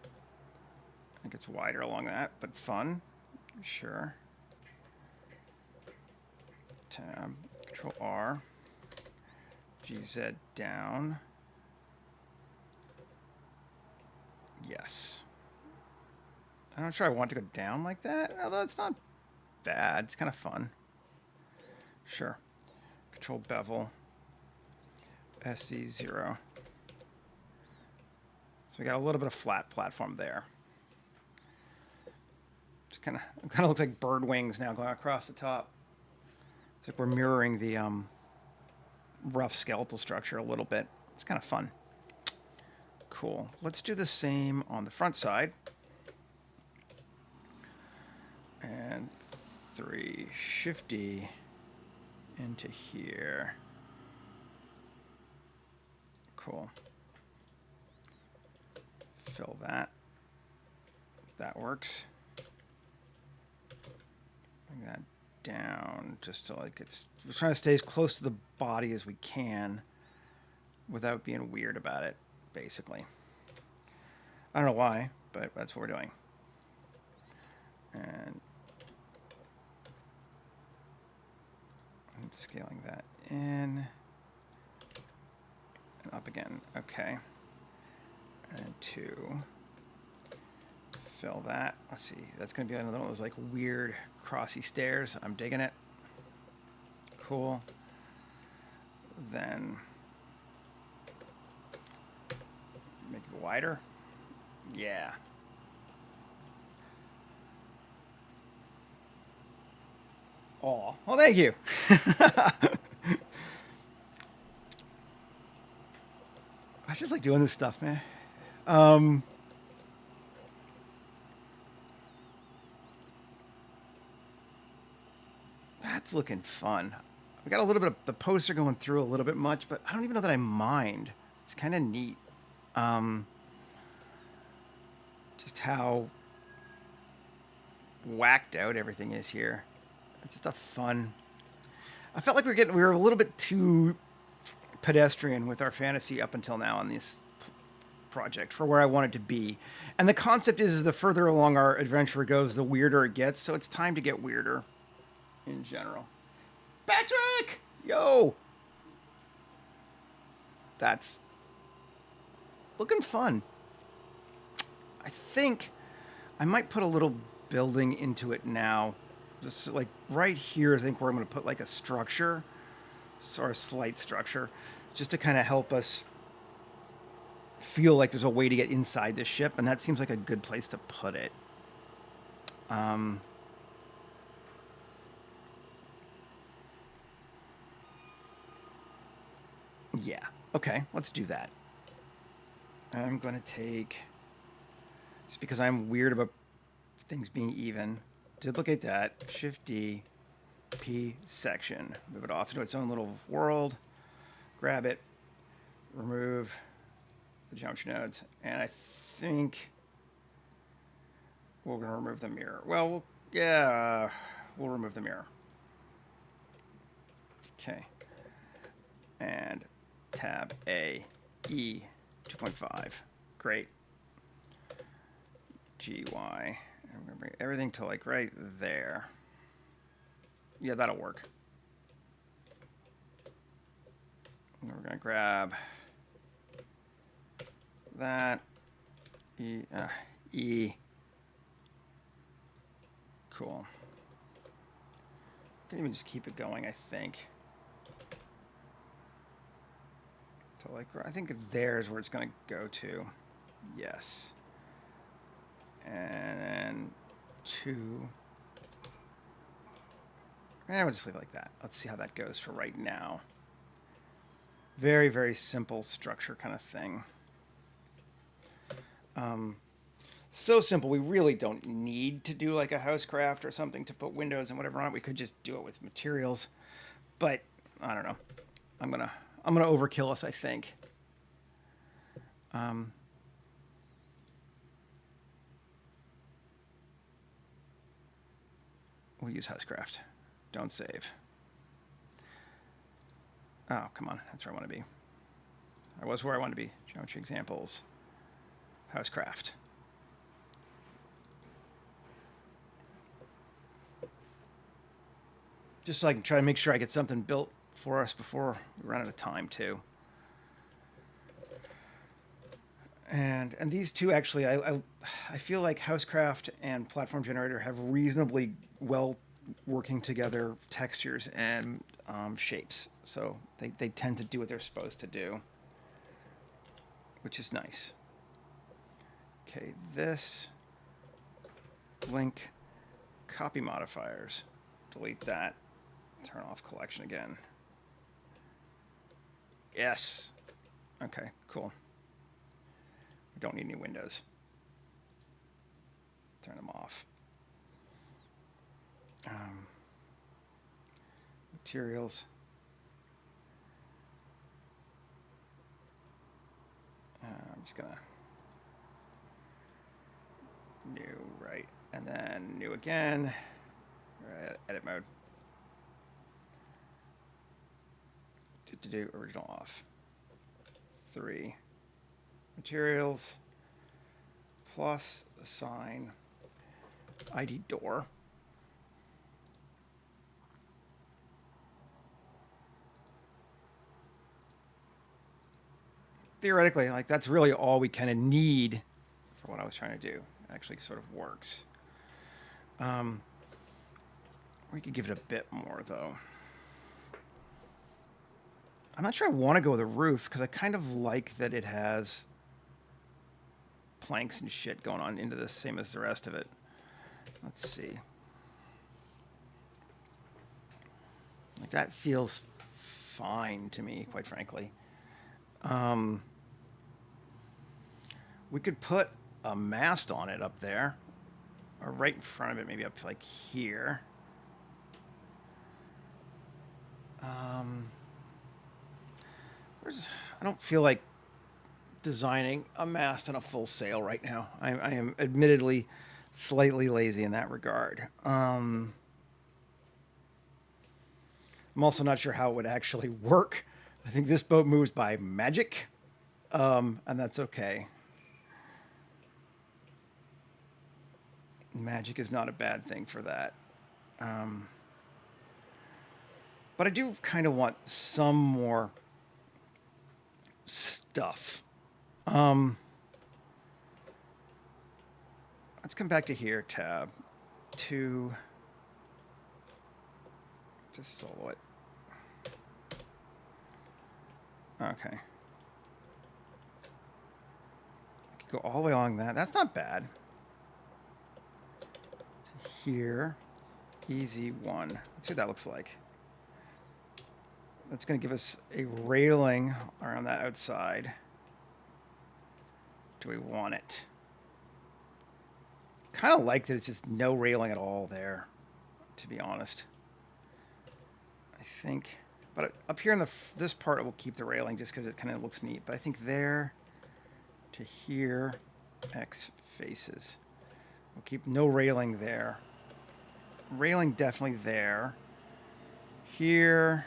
It gets wider along that, but fun. Sure. Tab, Control R, GZ down. Yes. I'm not sure I want to go down like that, although it's not bad. It's kind of fun. Sure. Control bevel. SC0. So we got a little bit of flat platform there. It kind of looks like bird wings now going across the top. It's like we're mirroring the rough skeletal structure a little bit. It's kind of fun. Cool. Let's do the same on the front side. And 3, Shift-D into here. Cool. Fill that. That works. Bring that down just to like we're trying to stay as close to the body as we can without being weird about it, basically. I don't know why, but that's what we're doing. And I'm scaling that in and up again. Okay. And 2. Fill that. Let's see. That's going to be another one of those like weird crossy stairs. I'm digging it. Cool. Then make it wider. Yeah. Oh, well, thank you. I just like doing this stuff, man. That's looking fun. We got a little bit of the poster going through a little bit much, but I don't even know that I mind. It's kind of neat. Just how whacked out everything is here. It's just a fun. I felt like we were a little bit too pedestrian with our fantasy up until now on this project for where I want it to be. And the concept is the further along our adventure goes, the weirder it gets. So it's time to get weirder in general. Patrick! Yo! That's looking fun. I think I might put a little building into it now. Just like right here, I think where I'm going to put like a structure, or a slight structure, just to kind of help us feel like there's a way to get inside this ship, and that seems like a good place to put it. Yeah, okay, let's do that. I'm going to take, just because I'm weird about things being even, duplicate that, Shift D, P section, move it off into its own little world, grab it, remove the geometry nodes, and I think we're going to remove the mirror. Well, yeah, we'll remove the mirror. Okay. And tab A, E, 2.5. Great. GY. I'm going to bring everything to like right there. Yeah, that'll work. And we're going to grab that. E. Cool. Can even just keep it going, I think. So like, I think there's where it's going to go to. Yes. And 2. And we'll just leave it like that. Let's see how that goes for right now. Very, very simple structure kind of thing. So simple, we really don't need to do like a housecraft or something to put windows and whatever on it. We could just do it with materials, but I don't know. I'm gonna overkill us, I think. We'll use housecraft. Don't save. Oh, come on, that's where I want to be. I was where I want to be. Geometry examples. Housecraft. Just so I can try to make sure I get something built for us before we run out of time, too. And these two, actually, I feel like Housecraft and Platform Generator have reasonably well working together textures and shapes. So they tend to do what they're supposed to do, which is nice. Okay, this link copy modifiers. Delete that. Turn off collection again. Yes. Okay, cool. We don't need any windows. Turn them off. Materials. I'm just gonna new, right, and then new again. Right, edit mode. To do original off. 3 materials plus assign ID door. Theoretically, like that's really all we kind of need for what I was trying to do. It actually sort of works. We could give it a bit more though. I'm not sure I want to go with a roof because I kind of like that it has planks and shit going on into this, same as the rest of it. Let's see. Like that feels fine to me, quite frankly. We could put a mast on it up there, or right in front of it, maybe up like here. I don't feel like designing a mast and a full sail right now. I am admittedly slightly lazy in that regard. I'm also not sure how it would actually work I think this boat moves by magic, and that's okay. Magic is not a bad thing for that. Um, but I do kind of want some more stuff. Um, let's come back to here, tab, to just solo it. Okay. I could go all the way along that. That's not bad. Here, easy one. Let's see what that looks like. That's going to give us a railing around that outside. Do we want it? Kind of like that it's just no railing at all there, to be honest. I think, but up here in this part, it will keep the railing just because it kind of looks neat. But I think there to here, X faces. We'll keep no railing there. Railing definitely there. Here.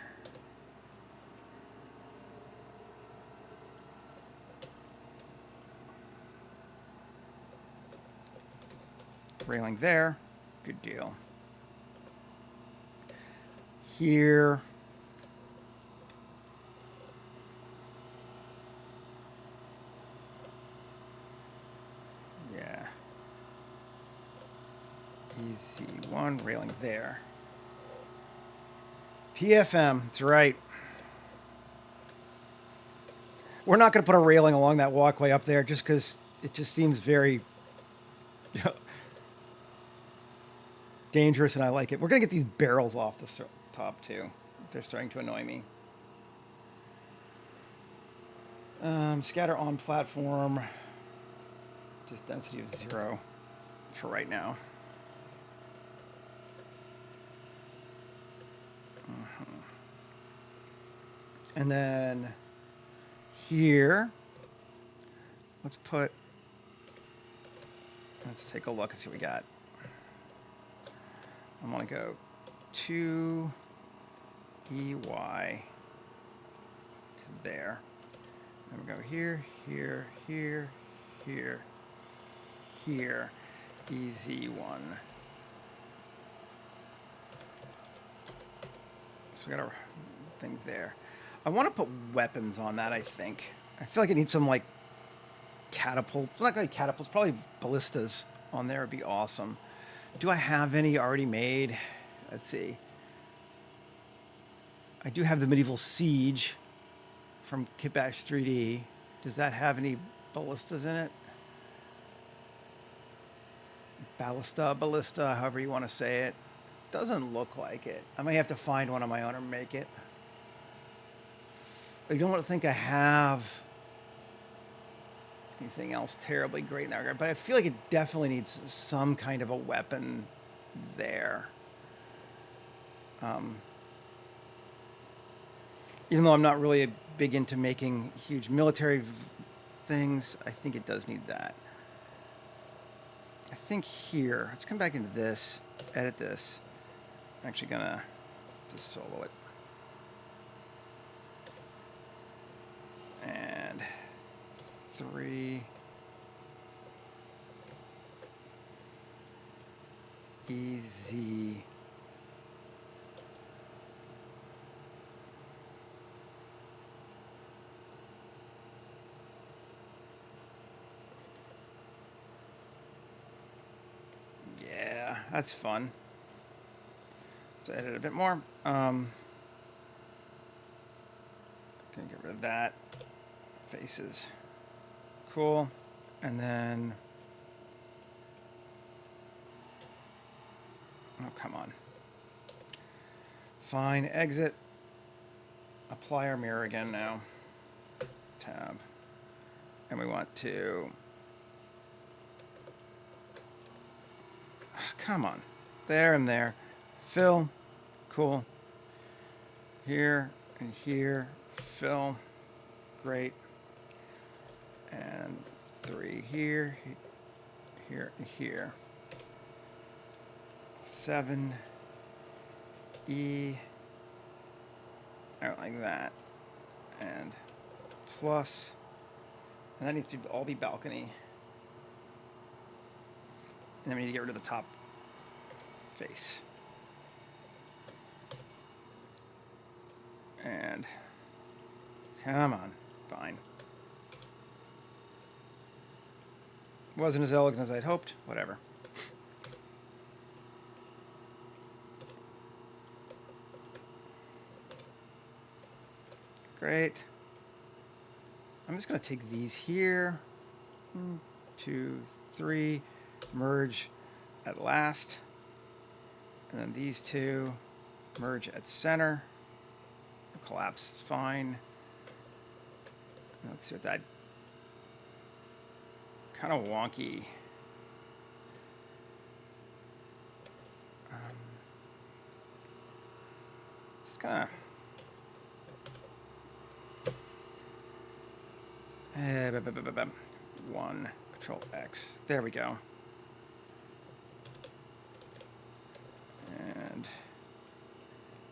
Railing there. Good deal. Here. Yeah. Easy one. Railing there. PFM. That's right. We're not going to put a railing along that walkway up there just because it just seems very dangerous, and I like it. We're going to get these barrels off the top, too. They're starting to annoy me. Scatter on platform. Just density of 0 for right now. And then here, let's take a look and see what we got. I want to go 2 EY to there. Then we go here, here, here, here, here, EZ1. So we got our thing there. I want to put weapons on that, I think. I feel like it needs some, like, catapults. It's not going to be catapults, probably ballistas on there would be awesome. Do I have any already made? Let's see. I do have the Medieval Siege from Kitbash 3D. Does that have any ballistas in it? Ballista, however you want to say it. Doesn't look like it. I may have to find one on my own or make it. I don't think I have anything else terribly great in that regard, but I feel like it definitely needs some kind of a weapon there. Even though I'm not really big into making huge military things, I think it does need that. I think here, let's come back into this, edit this. I'm actually gonna just solo it. And 3 easy. Yeah, that's fun. To edit a bit more. Gonna get rid of that. Faces. Cool. And then, oh, come on. Fine, exit. Apply our mirror again now. Tab. And we want to, come on. There and there. Fill. Cool. Here and here. Fill. Great. And 3 here, here, and here. 7 E. Out like that. and plus, and that needs to all be balcony. And then we need to get rid of the top face. And come on, fine. Wasn't as elegant as I'd hoped, whatever. Great. I'm just going to take these here. 1, 2, 3. Merge at last. And then these two merge at center. Collapse is fine. Let's see what that kind of wonky. Just kind of 1 Control X. There we go. And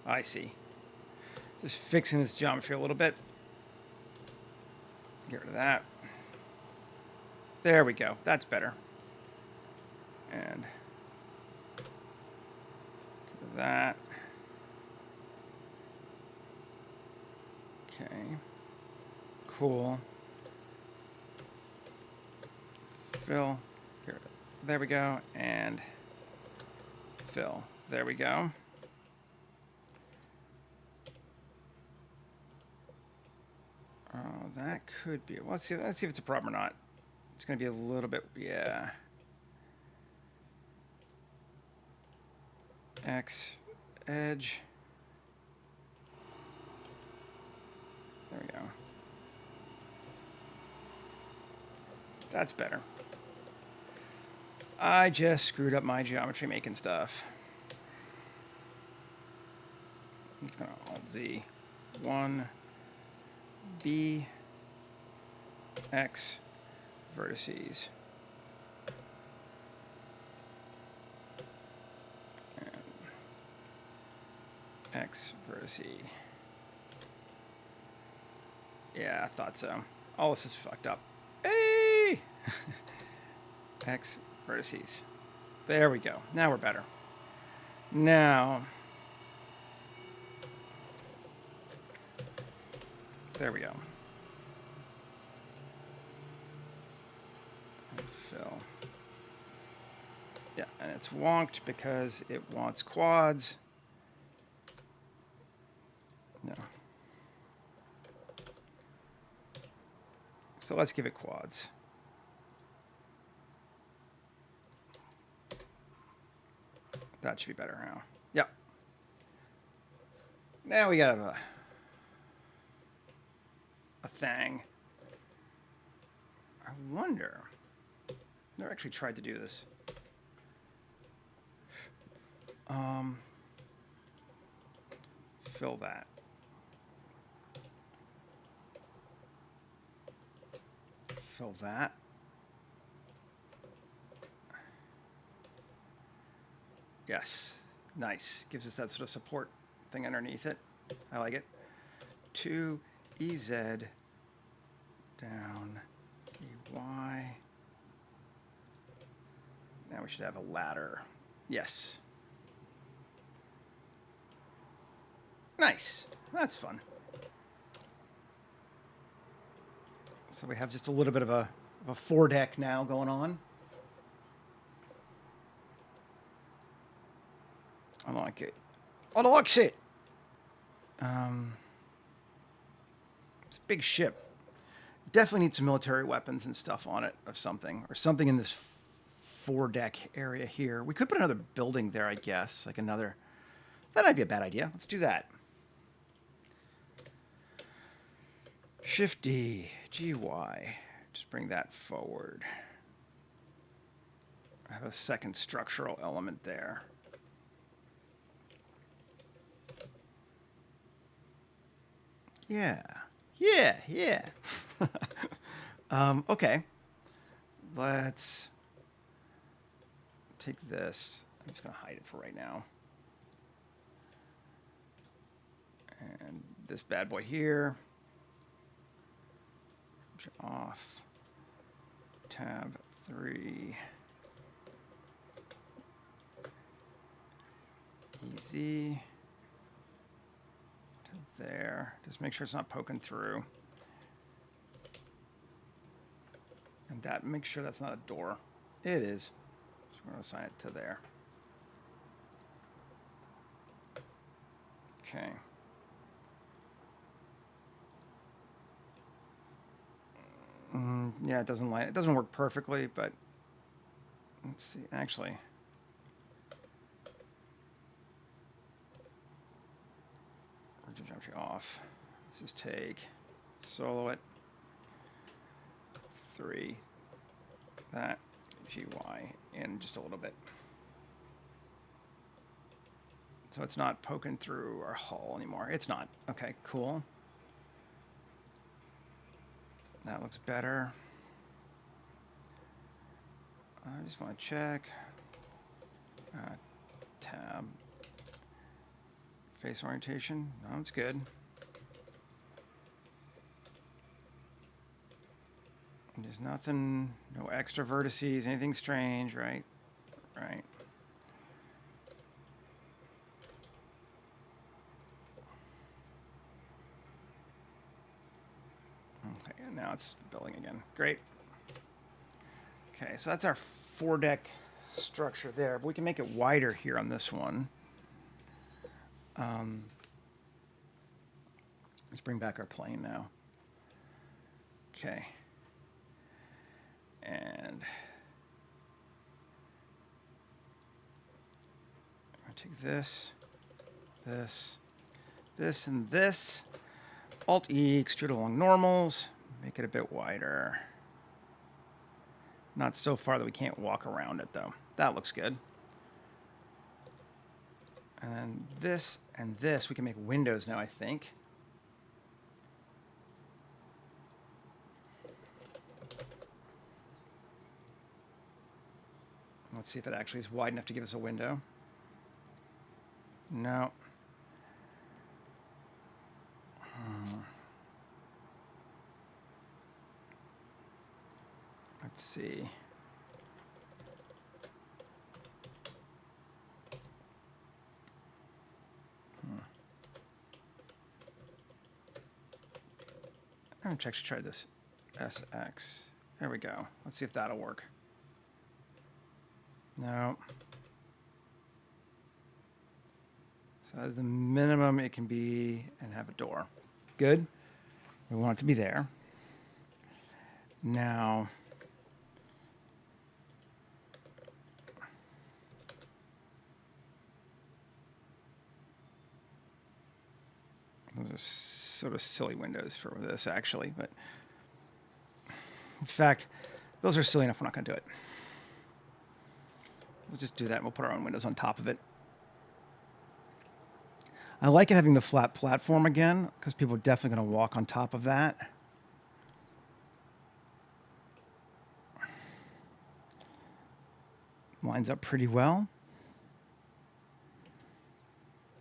I see. Just fixing this geometry a little bit. Get rid of that. There we go. That's better. And get rid of that. Okay. Cool. Fill. Get rid of it. There we go. And fill. There we go. Oh, that could be. Let's see if it's a problem or not. It's going to be a little bit, yeah. X edge. There we go. That's better. I just screwed up my geometry making stuff. I'm just going to Alt-Z. 1, B, X, vertices. And X, vertice. Yeah, I thought so. All this is fucked up. Hey! X, vertices. There we go. Now we're better. Now, there we go. And fill. Yeah, and it's wonked because it wants quads. No. So let's give it quads. That should be better now. Yep. Now we got a thing. I wonder. Never actually tried to do this. Fill that. Fill that. Yes. Nice. Gives us that sort of support thing underneath it. I like it. 2 EZ down EY. Now we should have a ladder. Yes. Nice. That's fun. So we have just a little bit of a foredeck now going on. I like it. I like it. It's a big ship. Definitely need some military weapons and stuff on it of something. Or something in this foredeck area here. We could put another building there, I guess. Like another... That might be a bad idea. Let's do that. Shift D, GY. Just bring that forward. I have a second structural element there. Yeah. Yeah, yeah. Okay. Let's take this. I'm just going to hide it for right now. And this bad boy here. geometry off. Tab 3. Easy. To there. Just make sure it's not poking through. And that, make sure that's not a door. It is. So we're going to assign it to there. Okay. Yeah, it doesn't line. It doesn't work perfectly, but let's see. Actually, origin geometry off. Let's just take solo it. 3. That GY in just a little bit. So it's not poking through our hull anymore. It's not. Okay, cool. That looks better. I just want to check. Tab. Face orientation. No, it's good. There's nothing, no extra vertices, anything strange, right? Right. Okay, and now it's building again. Great. Okay, so that's our 4-deck structure there. But we can make it wider here on this one. Let's bring back our plane now. Okay. And I'm going to take this, and this. Alt-E, extrude along normals, make it a bit wider. Not so far that we can't walk around it, though. That looks good. And then this and this, we can make windows now, I think. Let's see if it actually is wide enough to give us a window. No. Let's see. I'm going to actually try this SX. There we go. Let's see if that'll work. No. So that's the minimum it can be and have a door. Good. We want it to be there. Now, those are sort of silly windows for this, actually, but in fact, those are silly enough. We're not going to do it. We'll just do that. And we'll put our own windows on top of it. I like it having the flat platform again, because people are definitely going to walk on top of that. Lines up pretty well.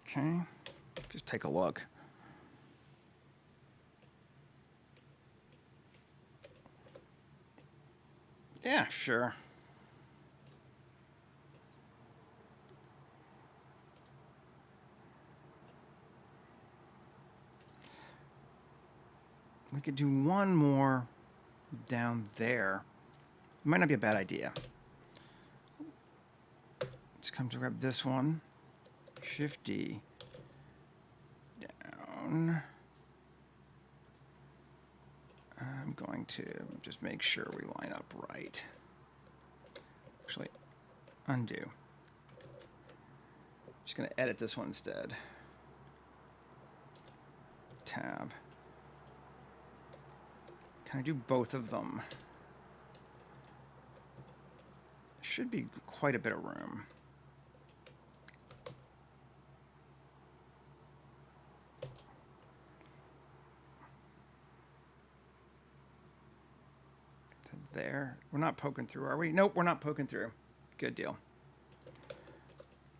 Okay, just take a look. Yeah, sure. We could do one more down there. It might not be a bad idea. Let's come to grab this one. Shift D. Down. I'm going to just make sure we line up right. Actually, undo. Just going to edit this one instead. Tab. Can I do both of them? Should be quite a bit of room. There. We're not poking through, are we? Nope, we're not poking through. Good deal.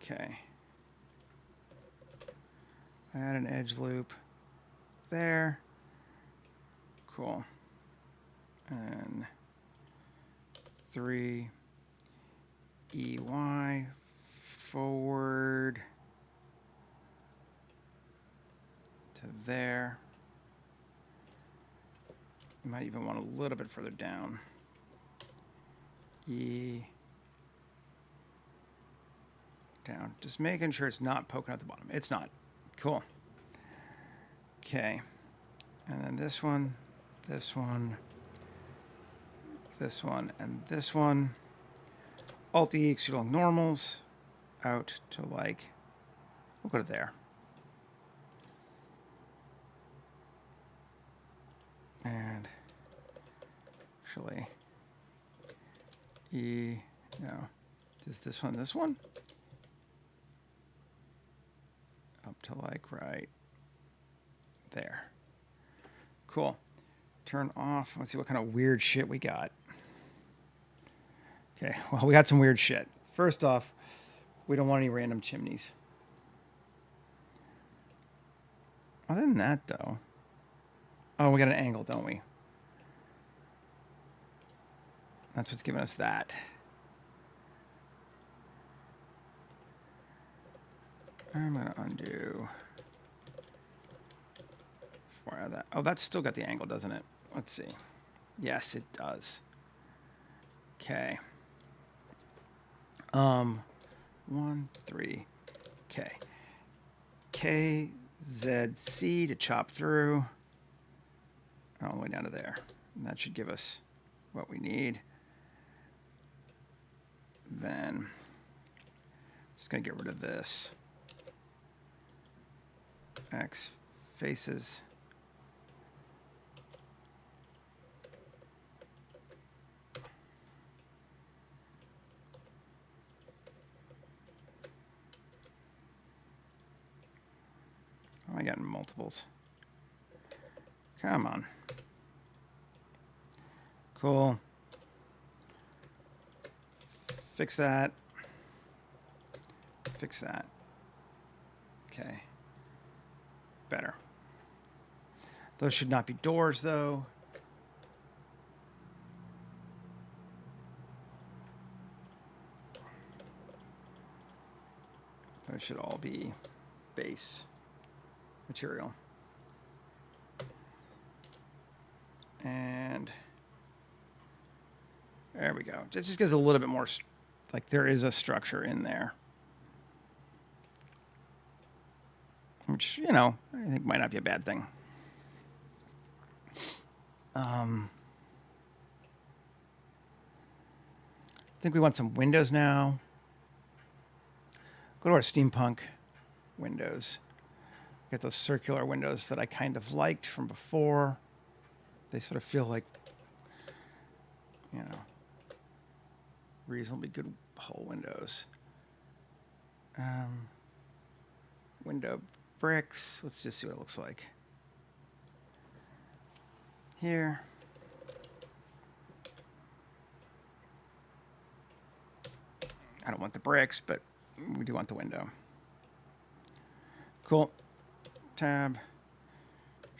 Okay. Add an edge loop there. Cool. and 3 EY forward to there. You might even want a little bit further down. E down. Just making sure it's not poking at the bottom. It's not. Cool. Okay. And then this one, this one, this one, and this one. Alt-E, extrude along normals, out to like, we'll go to there. And actually, E, no, does this one? Up to like right there. Cool. Turn off. Let's see what kind of weird shit we got. Okay, well, we got some weird shit. First off, we don't want any random chimneys. Other than that, though, oh, we got an angle, don't we? That's what's giving us that. I'm going to undo. That. Oh, that's still got the angle, doesn't it? Let's see. Yes, it does. Okay. 1, 3. Okay. KZC to chop through all the way down to there. And that should give us what we need. Then just gonna get rid of this. X faces. Oh, I got multiples. Come on. Cool. Fix that. Fix that. Okay. Better. Those should not be doors, though. Those should all be base material. And there we go. It just gives a little bit more, like there is a structure in there. Which, you know, I think might not be a bad thing. I think we want some windows now. Go to our Steampunk windows. Get those circular windows that I kind of liked from before. They sort of feel like, you know, reasonably good hull windows. Window bricks. Let's just see what it looks like. Here. I don't want the bricks, but we do want the window. Cool. Tab.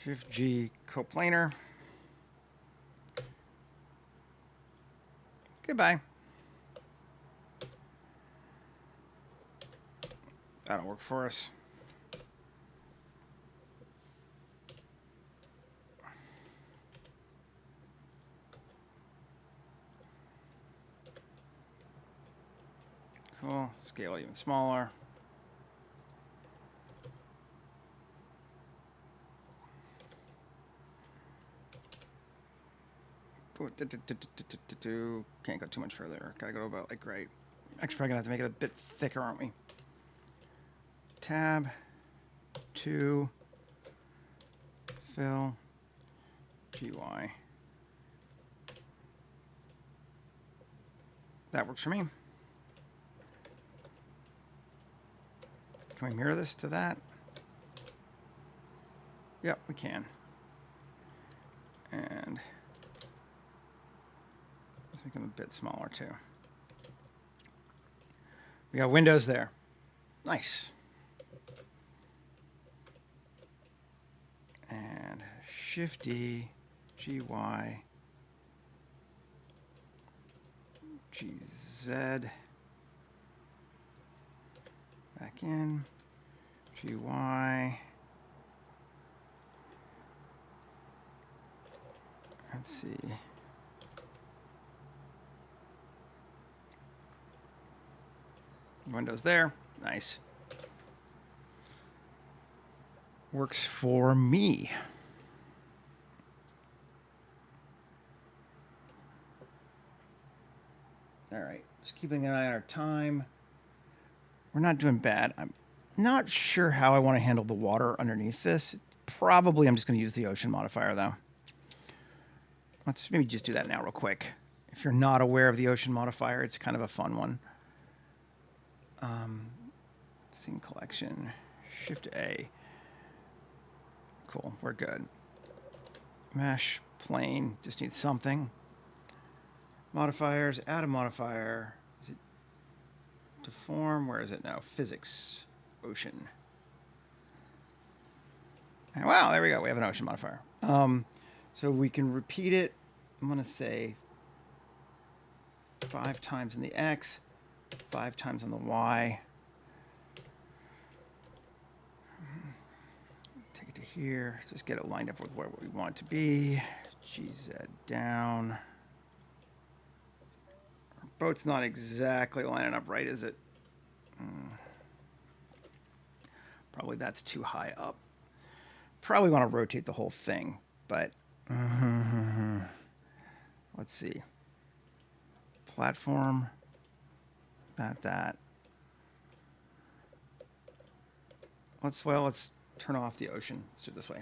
Shift G coplanar. Goodbye. That'll work for us. Cool. Scale even smaller. Can't go too much further. Gotta go about like right. Actually, probably gonna have to make it a bit thicker, aren't we? Tab 2 fill GY. That works for me. Can we mirror this to that? Yep, we can. And let's make them a bit smaller too. We got windows there. Nice. And Shift D, GY, GZ. Back in. GY. Let's see. Windows there. Nice. Works for me. All right. Just keeping an eye on our time. We're not doing bad. I'm not sure how I want to handle the water underneath this. Probably I'm just going to use the ocean modifier, though. Let's maybe just do that now real quick. If you're not aware of the ocean modifier, it's kind of a fun one. Scene collection, Shift A. Cool, we're good. Mesh, plane, just need something. Modifiers, add a modifier. Is it deform? Where is it now? Physics, ocean. And wow, there we go. We have an ocean modifier. So we can repeat it. I'm going to say 5 times in the X, 5 times on the Y. Take it to here. Just get it lined up with where we want it to be. GZ down. Our boat's not exactly lining up right, is it? Probably that's too high up. Probably want to rotate the whole thing, but let's see. Platform. That. Let's turn off the ocean. Let's do it this way.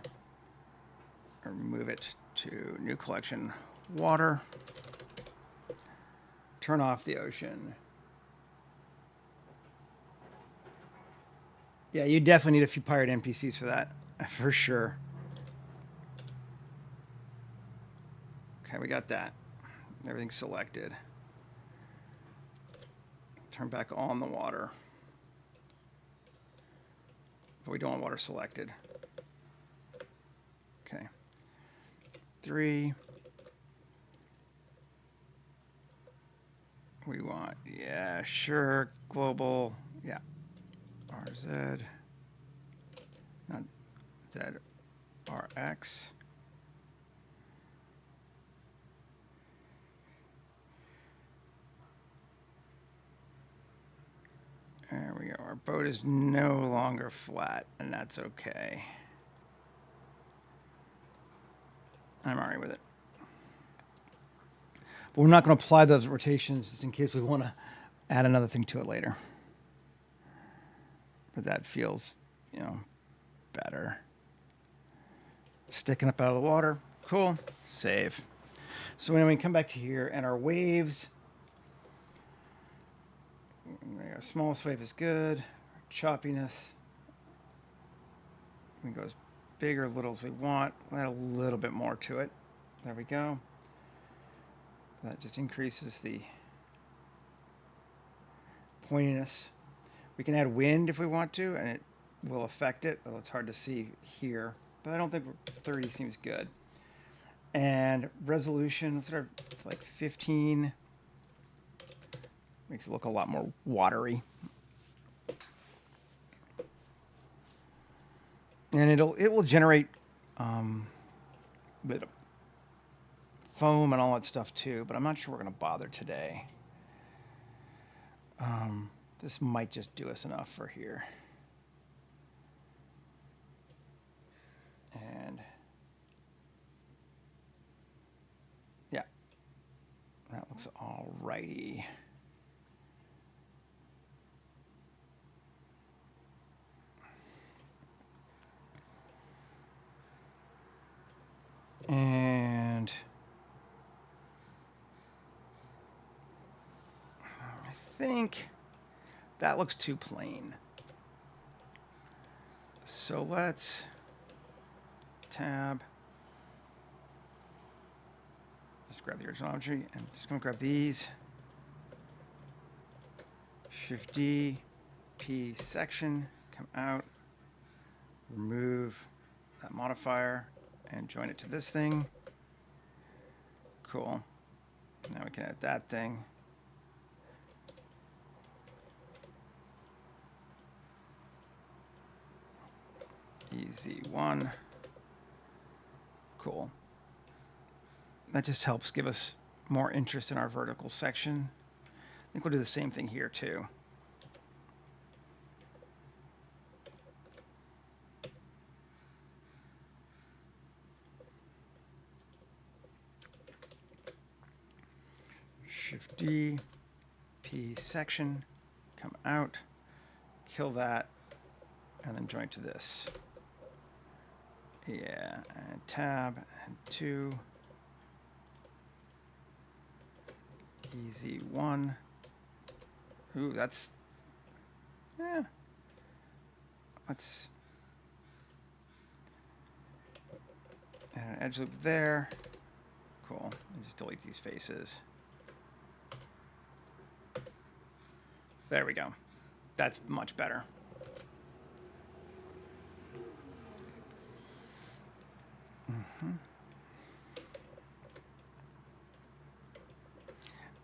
Or move it to new collection, water. Turn off the ocean. Yeah, you definitely need a few pirate NPCs for that, for sure. Okay, we got that. Everything's selected. Turn back on the water. But we don't want water selected. Okay. 3. We want, yeah, sure, global, yeah. RZ, not Z, RX. There we go. Our boat is no longer flat, and that's okay. I'm all right with it. But we're not going to apply those rotations just in case we want to add another thing to it later. But that feels, better. Sticking up out of the water. Cool. Save. So when we come back to here and our waves, our smallest wave is good. Choppiness. We can go as big or little as we want. We'll add a little bit more to it. There we go. That just increases the pointiness. We can add wind if we want to, and it will affect it, although it's hard to see here. But I don't think 30 seems good. And resolution, let's start with like 15. Makes it look a lot more watery. And it will generate a bit of foam and all that stuff too, but I'm not sure we're going to bother today. This might just do us enough for here. And yeah, that looks all righty. And I think that looks too plain. So let's tab. Just grab the original geometry and just going to grab these. Shift D, P section, come out, remove that modifier, and join it to this thing. Cool. Now we can add that thing. EZ1. Cool. That just helps give us more interest in our vertical section. I think we'll do the same thing here too. Shift D, P section, come out, kill that, and then join to this. Yeah, and tab, and 2. EZ1. Ooh, that's, yeah. Let's add an edge loop there. Cool. And just delete these faces. There we go. That's much better.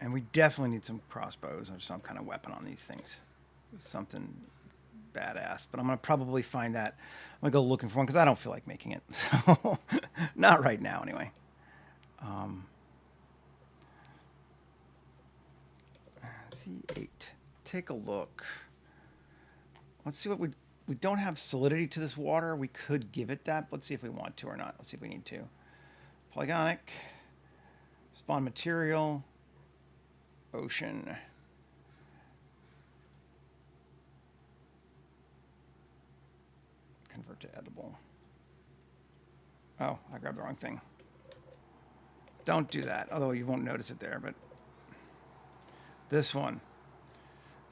And we definitely need some crossbows or some kind of weapon on these things. Something badass. But I'm going to probably find that. I'm going to go looking for one because I don't feel like making it. So, not right now anyway. Z8. Take a look. Let's see what we don't have solidity to this water. We could give it that. Let's see if we want to or not. Let's see if we need to. Polygonic. Spawn material. Ocean. Convert to edible. Oh, I grabbed the wrong thing. Don't do that, although you won't notice it there, but this one.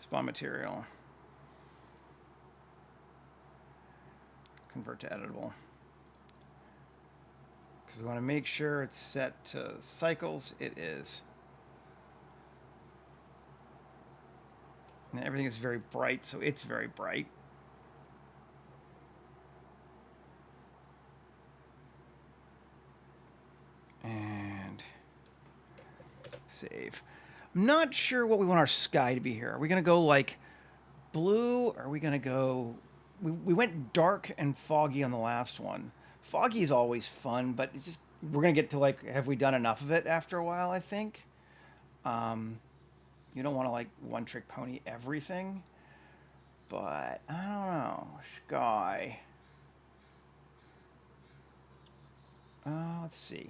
Spawn material. Convert to editable. Because we want to make sure it's set to cycles. It is. And everything is very bright, so it's very bright. And save. I'm not sure what we want our sky to be here. Are we going to go like blue? Or are we going to go... We went dark and foggy on the last one. Foggy is always fun, but it's just... We're going to get to like, have we done enough of it after a while, I think. You don't want to like one-trick pony everything, but I don't know. Sky. Let's see.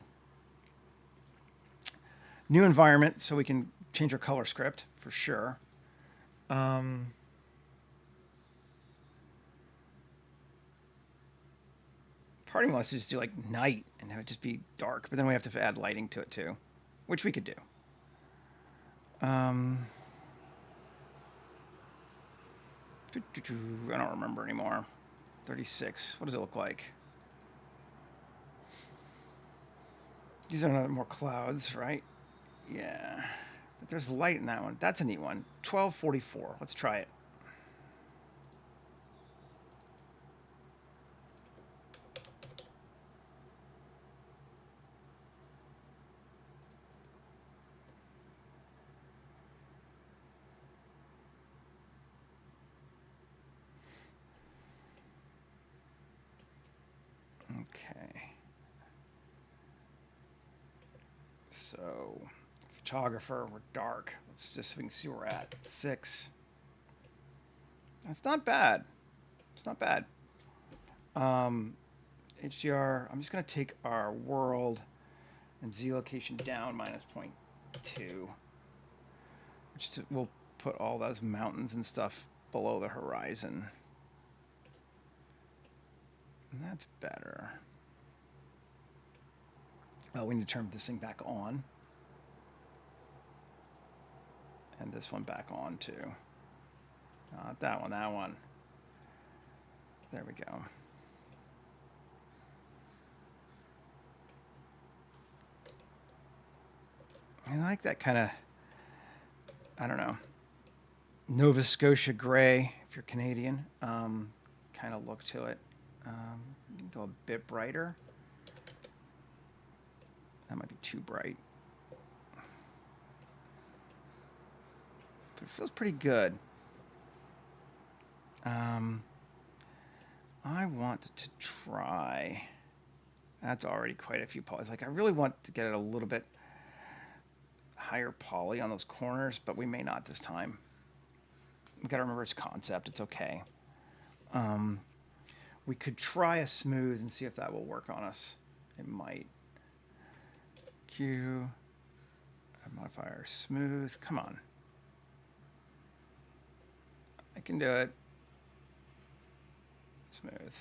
New environment, so we can change our color script for sure. Part of me wants to just do like night and have it just be dark, but then we have to add lighting to it too, which we could do. I don't remember anymore. 36. What does it look like? These are more clouds, right? Yeah. But there's light in that one. That's a neat one. 1244. Let's try it. Okay. So, photographer, we're dark. Let's just so we can see where we're at. 6. That's not bad. It's not bad. HDR, I'm just going to take our world and Z location down -0.2. Which will put all those mountains and stuff below the horizon. And that's better. Oh, we need to turn this thing back on. And this one back on too. Not that one, that one. There we go. I like that kind of, I don't know, Nova Scotia gray, if you're Canadian, kind of look to it. Go a bit brighter. That might be too bright. But it feels pretty good. I want to try. That's already quite a few polys. Like I really want to get it a little bit higher poly on those corners, but we may not this time. We got to remember its concept. It's okay. We could try a smooth and see if that will work on us. It might. Q, modifier, smooth. Come on. I can do it. Smooth.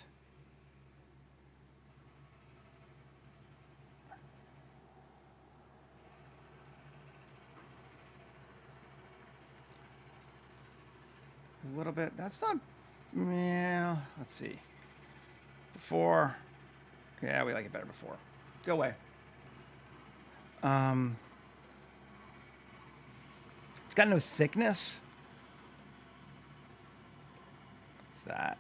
A little bit. That's not. Yeah. Let's see. Before. Yeah, we like it better before. Go away. It's got no thickness. What's that?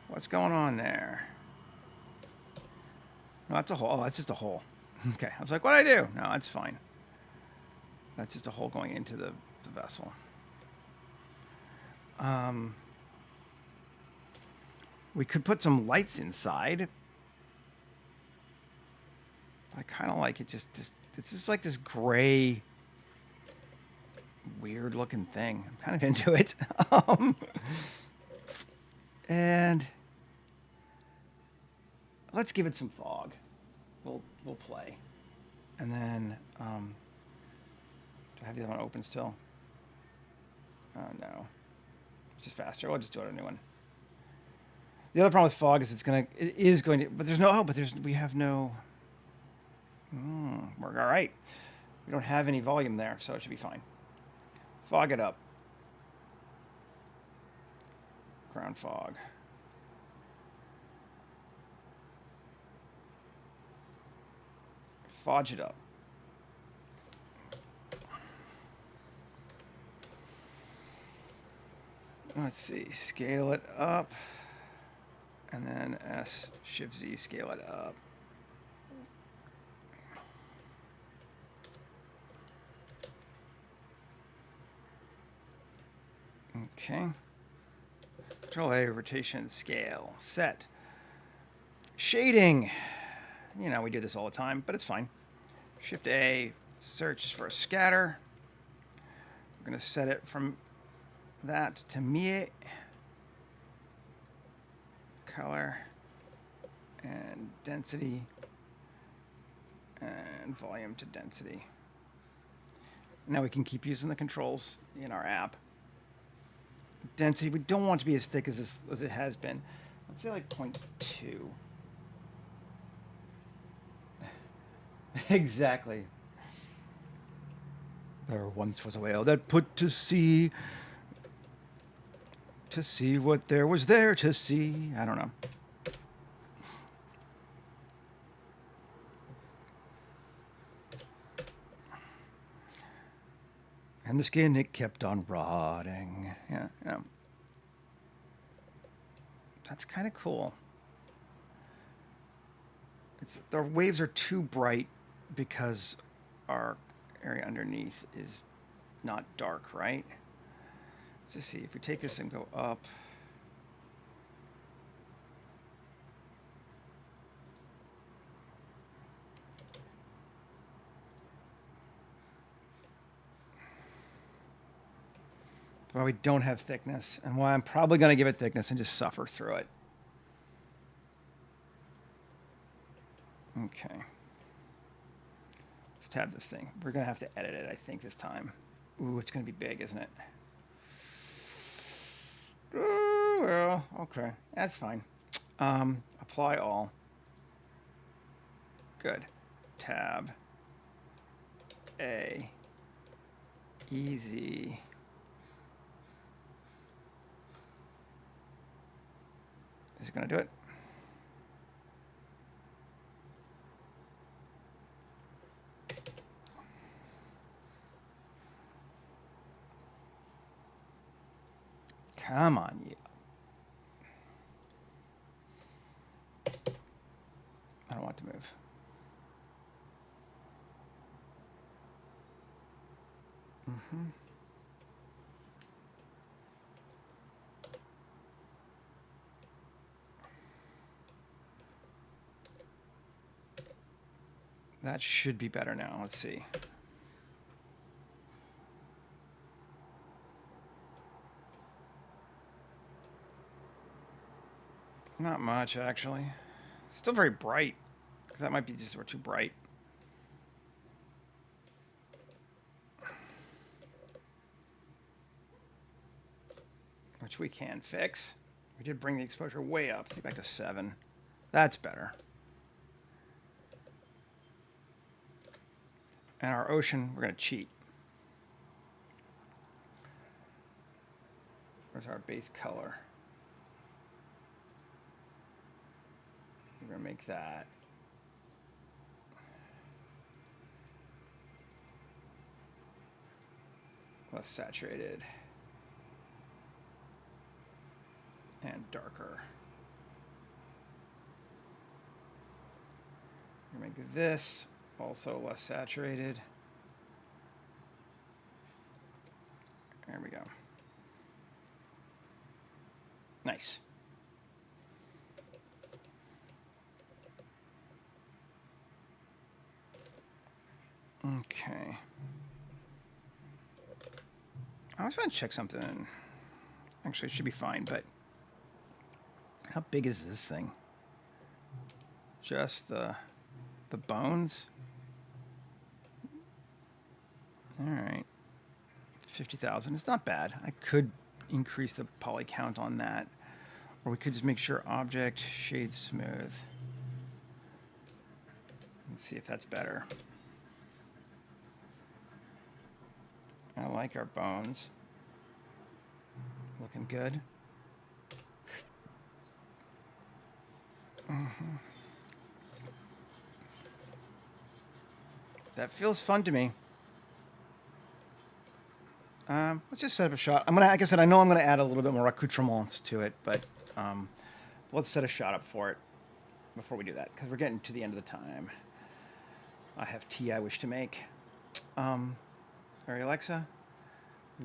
What's going on there? No, that's a hole. Oh, that's just a hole. Okay. I was like, what'd I do? No, that's fine. That's just a hole going into the vessel. We could put some lights inside. I kind of like it. It's just like this gray, weird looking thing. I'm kind of into it. And let's give it some fog. We'll play. And then, do I have the other one open still? Oh no, it's just faster. We'll just do it a new one. The other problem with fog is it is going to, but there's no, we have no, we're all right. We don't have any volume there, so it should be fine. Fog it up. Ground fog. Fudge it up. Let's see, scale it up, and then S, Shift Z, scale it up. Okay. Control A, rotation, scale, set. Shading. You know, we do this all the time, but it's fine. Shift A, search for a scatter. We're going to set it from that to mie. Color. And density. And volume to density. Now we can keep using the controls in our app. Density, we don't want it to be as thick as it has been. Let's say like 0.2. Exactly. There once was a whale that put to see what there was there to see. I don't know. And the skin, it kept on rotting. Yeah. That's kind of cool. The waves are too bright because our area underneath is not dark, right? Let's just see, if we take this and go up. Why we don't have thickness, and why I'm probably going to give it thickness and just suffer through it. Okay. Let's tab this thing. We're going to have to edit it, I think, this time. Ooh, it's going to be big, isn't it? Ooh, well, okay. That's fine. Apply all. Good. Tab. A. Easy. Is it going to do it? Come on, you. I don't want to move. That should be better now. Let's see. Not much, actually. Still very bright. That might be just we're too bright. Which we can fix. We did bring the exposure way up. Take it back to 7. That's better. And our ocean, we're going to cheat. Where's our base color? We're going to make that less saturated and darker. We're going to make this also less saturated. There we go. Nice. Okay. I was going to check something. Actually, it should be fine, but how big is this thing? Just the bones? All right. 50,000. It's not bad. I could increase the poly count on that. Or we could just make sure object shade smooth. Let's see if that's better. I like our bones. Looking good. That feels fun to me. Let's just set up a shot. I'm gonna, like I said, I know I'm gonna add a little bit more accoutrements to it, but let's set a shot up for it before we do that, because we're getting to the end of the time. I have tea I wish to make. Sorry, Alexa,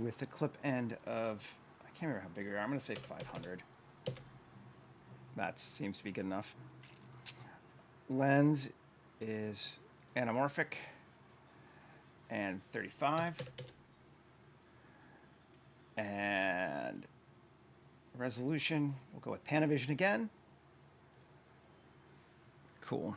with the clip end of, I can't remember how big we are. I'm gonna say 500. That seems to be good enough. Lens is anamorphic and 35. And resolution, we'll go with Panavision again. Cool.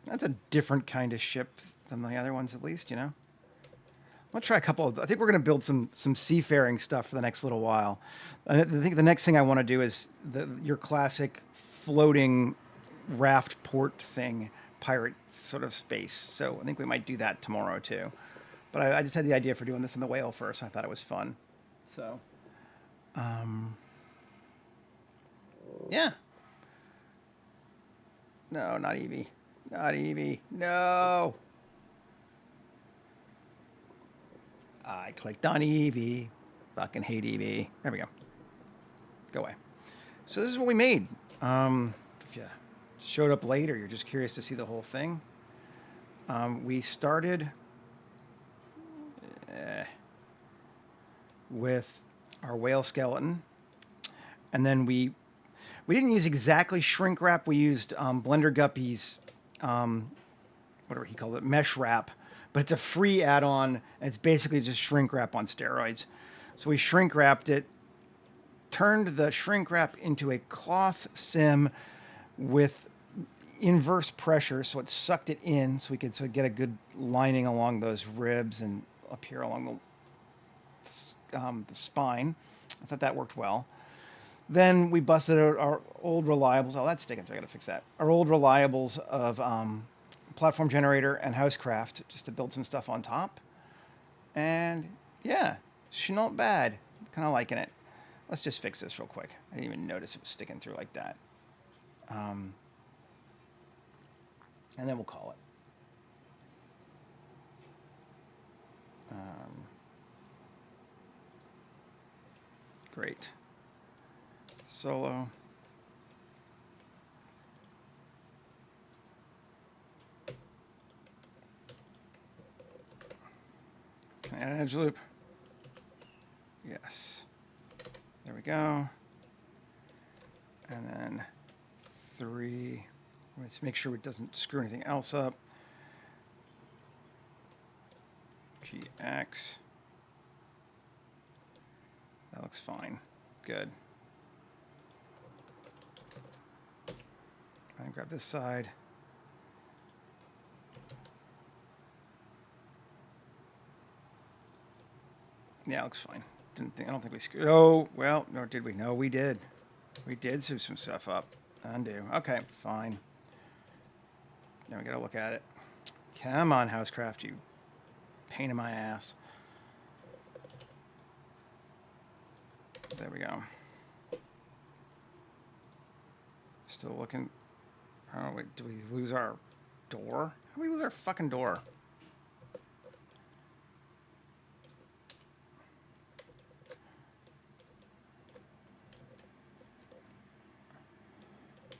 That's a different kind of ship than the other ones, at least, you know. I'll try a couple of, I think we're going to build some seafaring stuff for the next little while. I think the next thing I want to do is your classic floating raft port thing, pirate sort of space. So I think we might do that tomorrow too. But I just had the idea for doing this in the whale first. I thought it was fun. So, yeah. No, not Eevee. Not Eevee. No. I clicked on Eevee. Fucking hate Eevee. There we go. Go away. So this is what we made. If you showed up late or you're just curious to see the whole thing, we started with our whale skeleton, and then we didn't use exactly shrink wrap. We used Blender Guppy's whatever he called it, mesh wrap, but it's a free add-on, and it's basically just shrink wrap on steroids. So we shrink wrapped it, turned the shrink wrap into a cloth sim with inverse pressure, so it sucked it in, so we could get a good lining along those ribs and up here along the spine. I thought that worked well. Then we busted out our old reliables. Oh, that's sticking through. I gotta fix that. Our old reliables of platform generator and housecraft, just to build some stuff on top. And yeah, she's not bad. Kind of liking it. Let's just fix this real quick. I didn't even notice it was sticking through like that. And then we'll call it. Great. Solo. Can I add an edge loop? Yes. There we go. And then 3. Let's make sure it doesn't screw anything else up. GX. That looks fine. Good. And grab this side. Yeah, looks fine. I don't think we screwed. Oh, well, nor did we. No, we did. We did screw some stuff up. Undo. Okay, fine. Now we gotta look at it. Come on, Housecraft, you pain in my ass. There we go. Still looking. Oh, wait, did we lose our door? How did we lose our fucking door?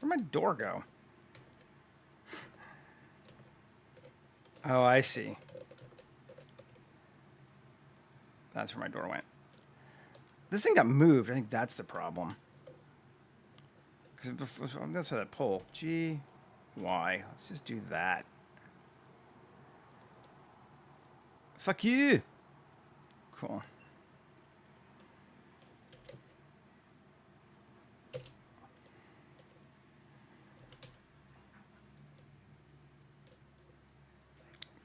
Where'd my door go? Oh, I see. That's where my door went. This thing got moved. I think that's the problem. Because that's that pull. G, Y. Let's just do that. Fuck you. Cool.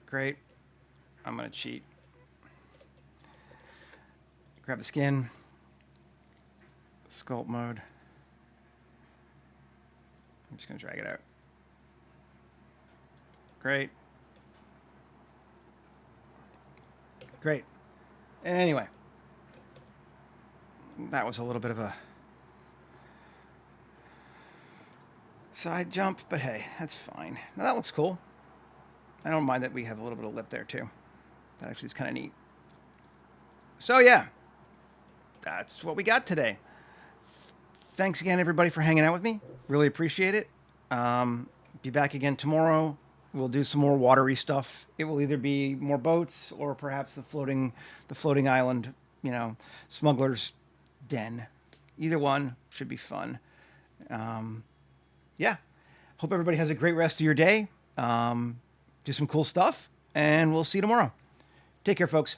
Great. I'm going to cheat. Grab the skin. Sculpt mode. I'm just going to drag it out. Great. Great. Anyway. That was a little bit of a side jump, but hey, that's fine. Now that looks cool. I don't mind that we have a little bit of lip there too. That actually is kind of neat. So yeah, that's what we got today. Thanks again, everybody, for hanging out with me. Really appreciate it. Be back again tomorrow. We'll do some more watery stuff. It will either be more boats or perhaps the floating island, you know, smuggler's den. Either one should be fun. Yeah. Hope everybody has a great rest of your day. Do some cool stuff, and we'll see you tomorrow. Take care, folks.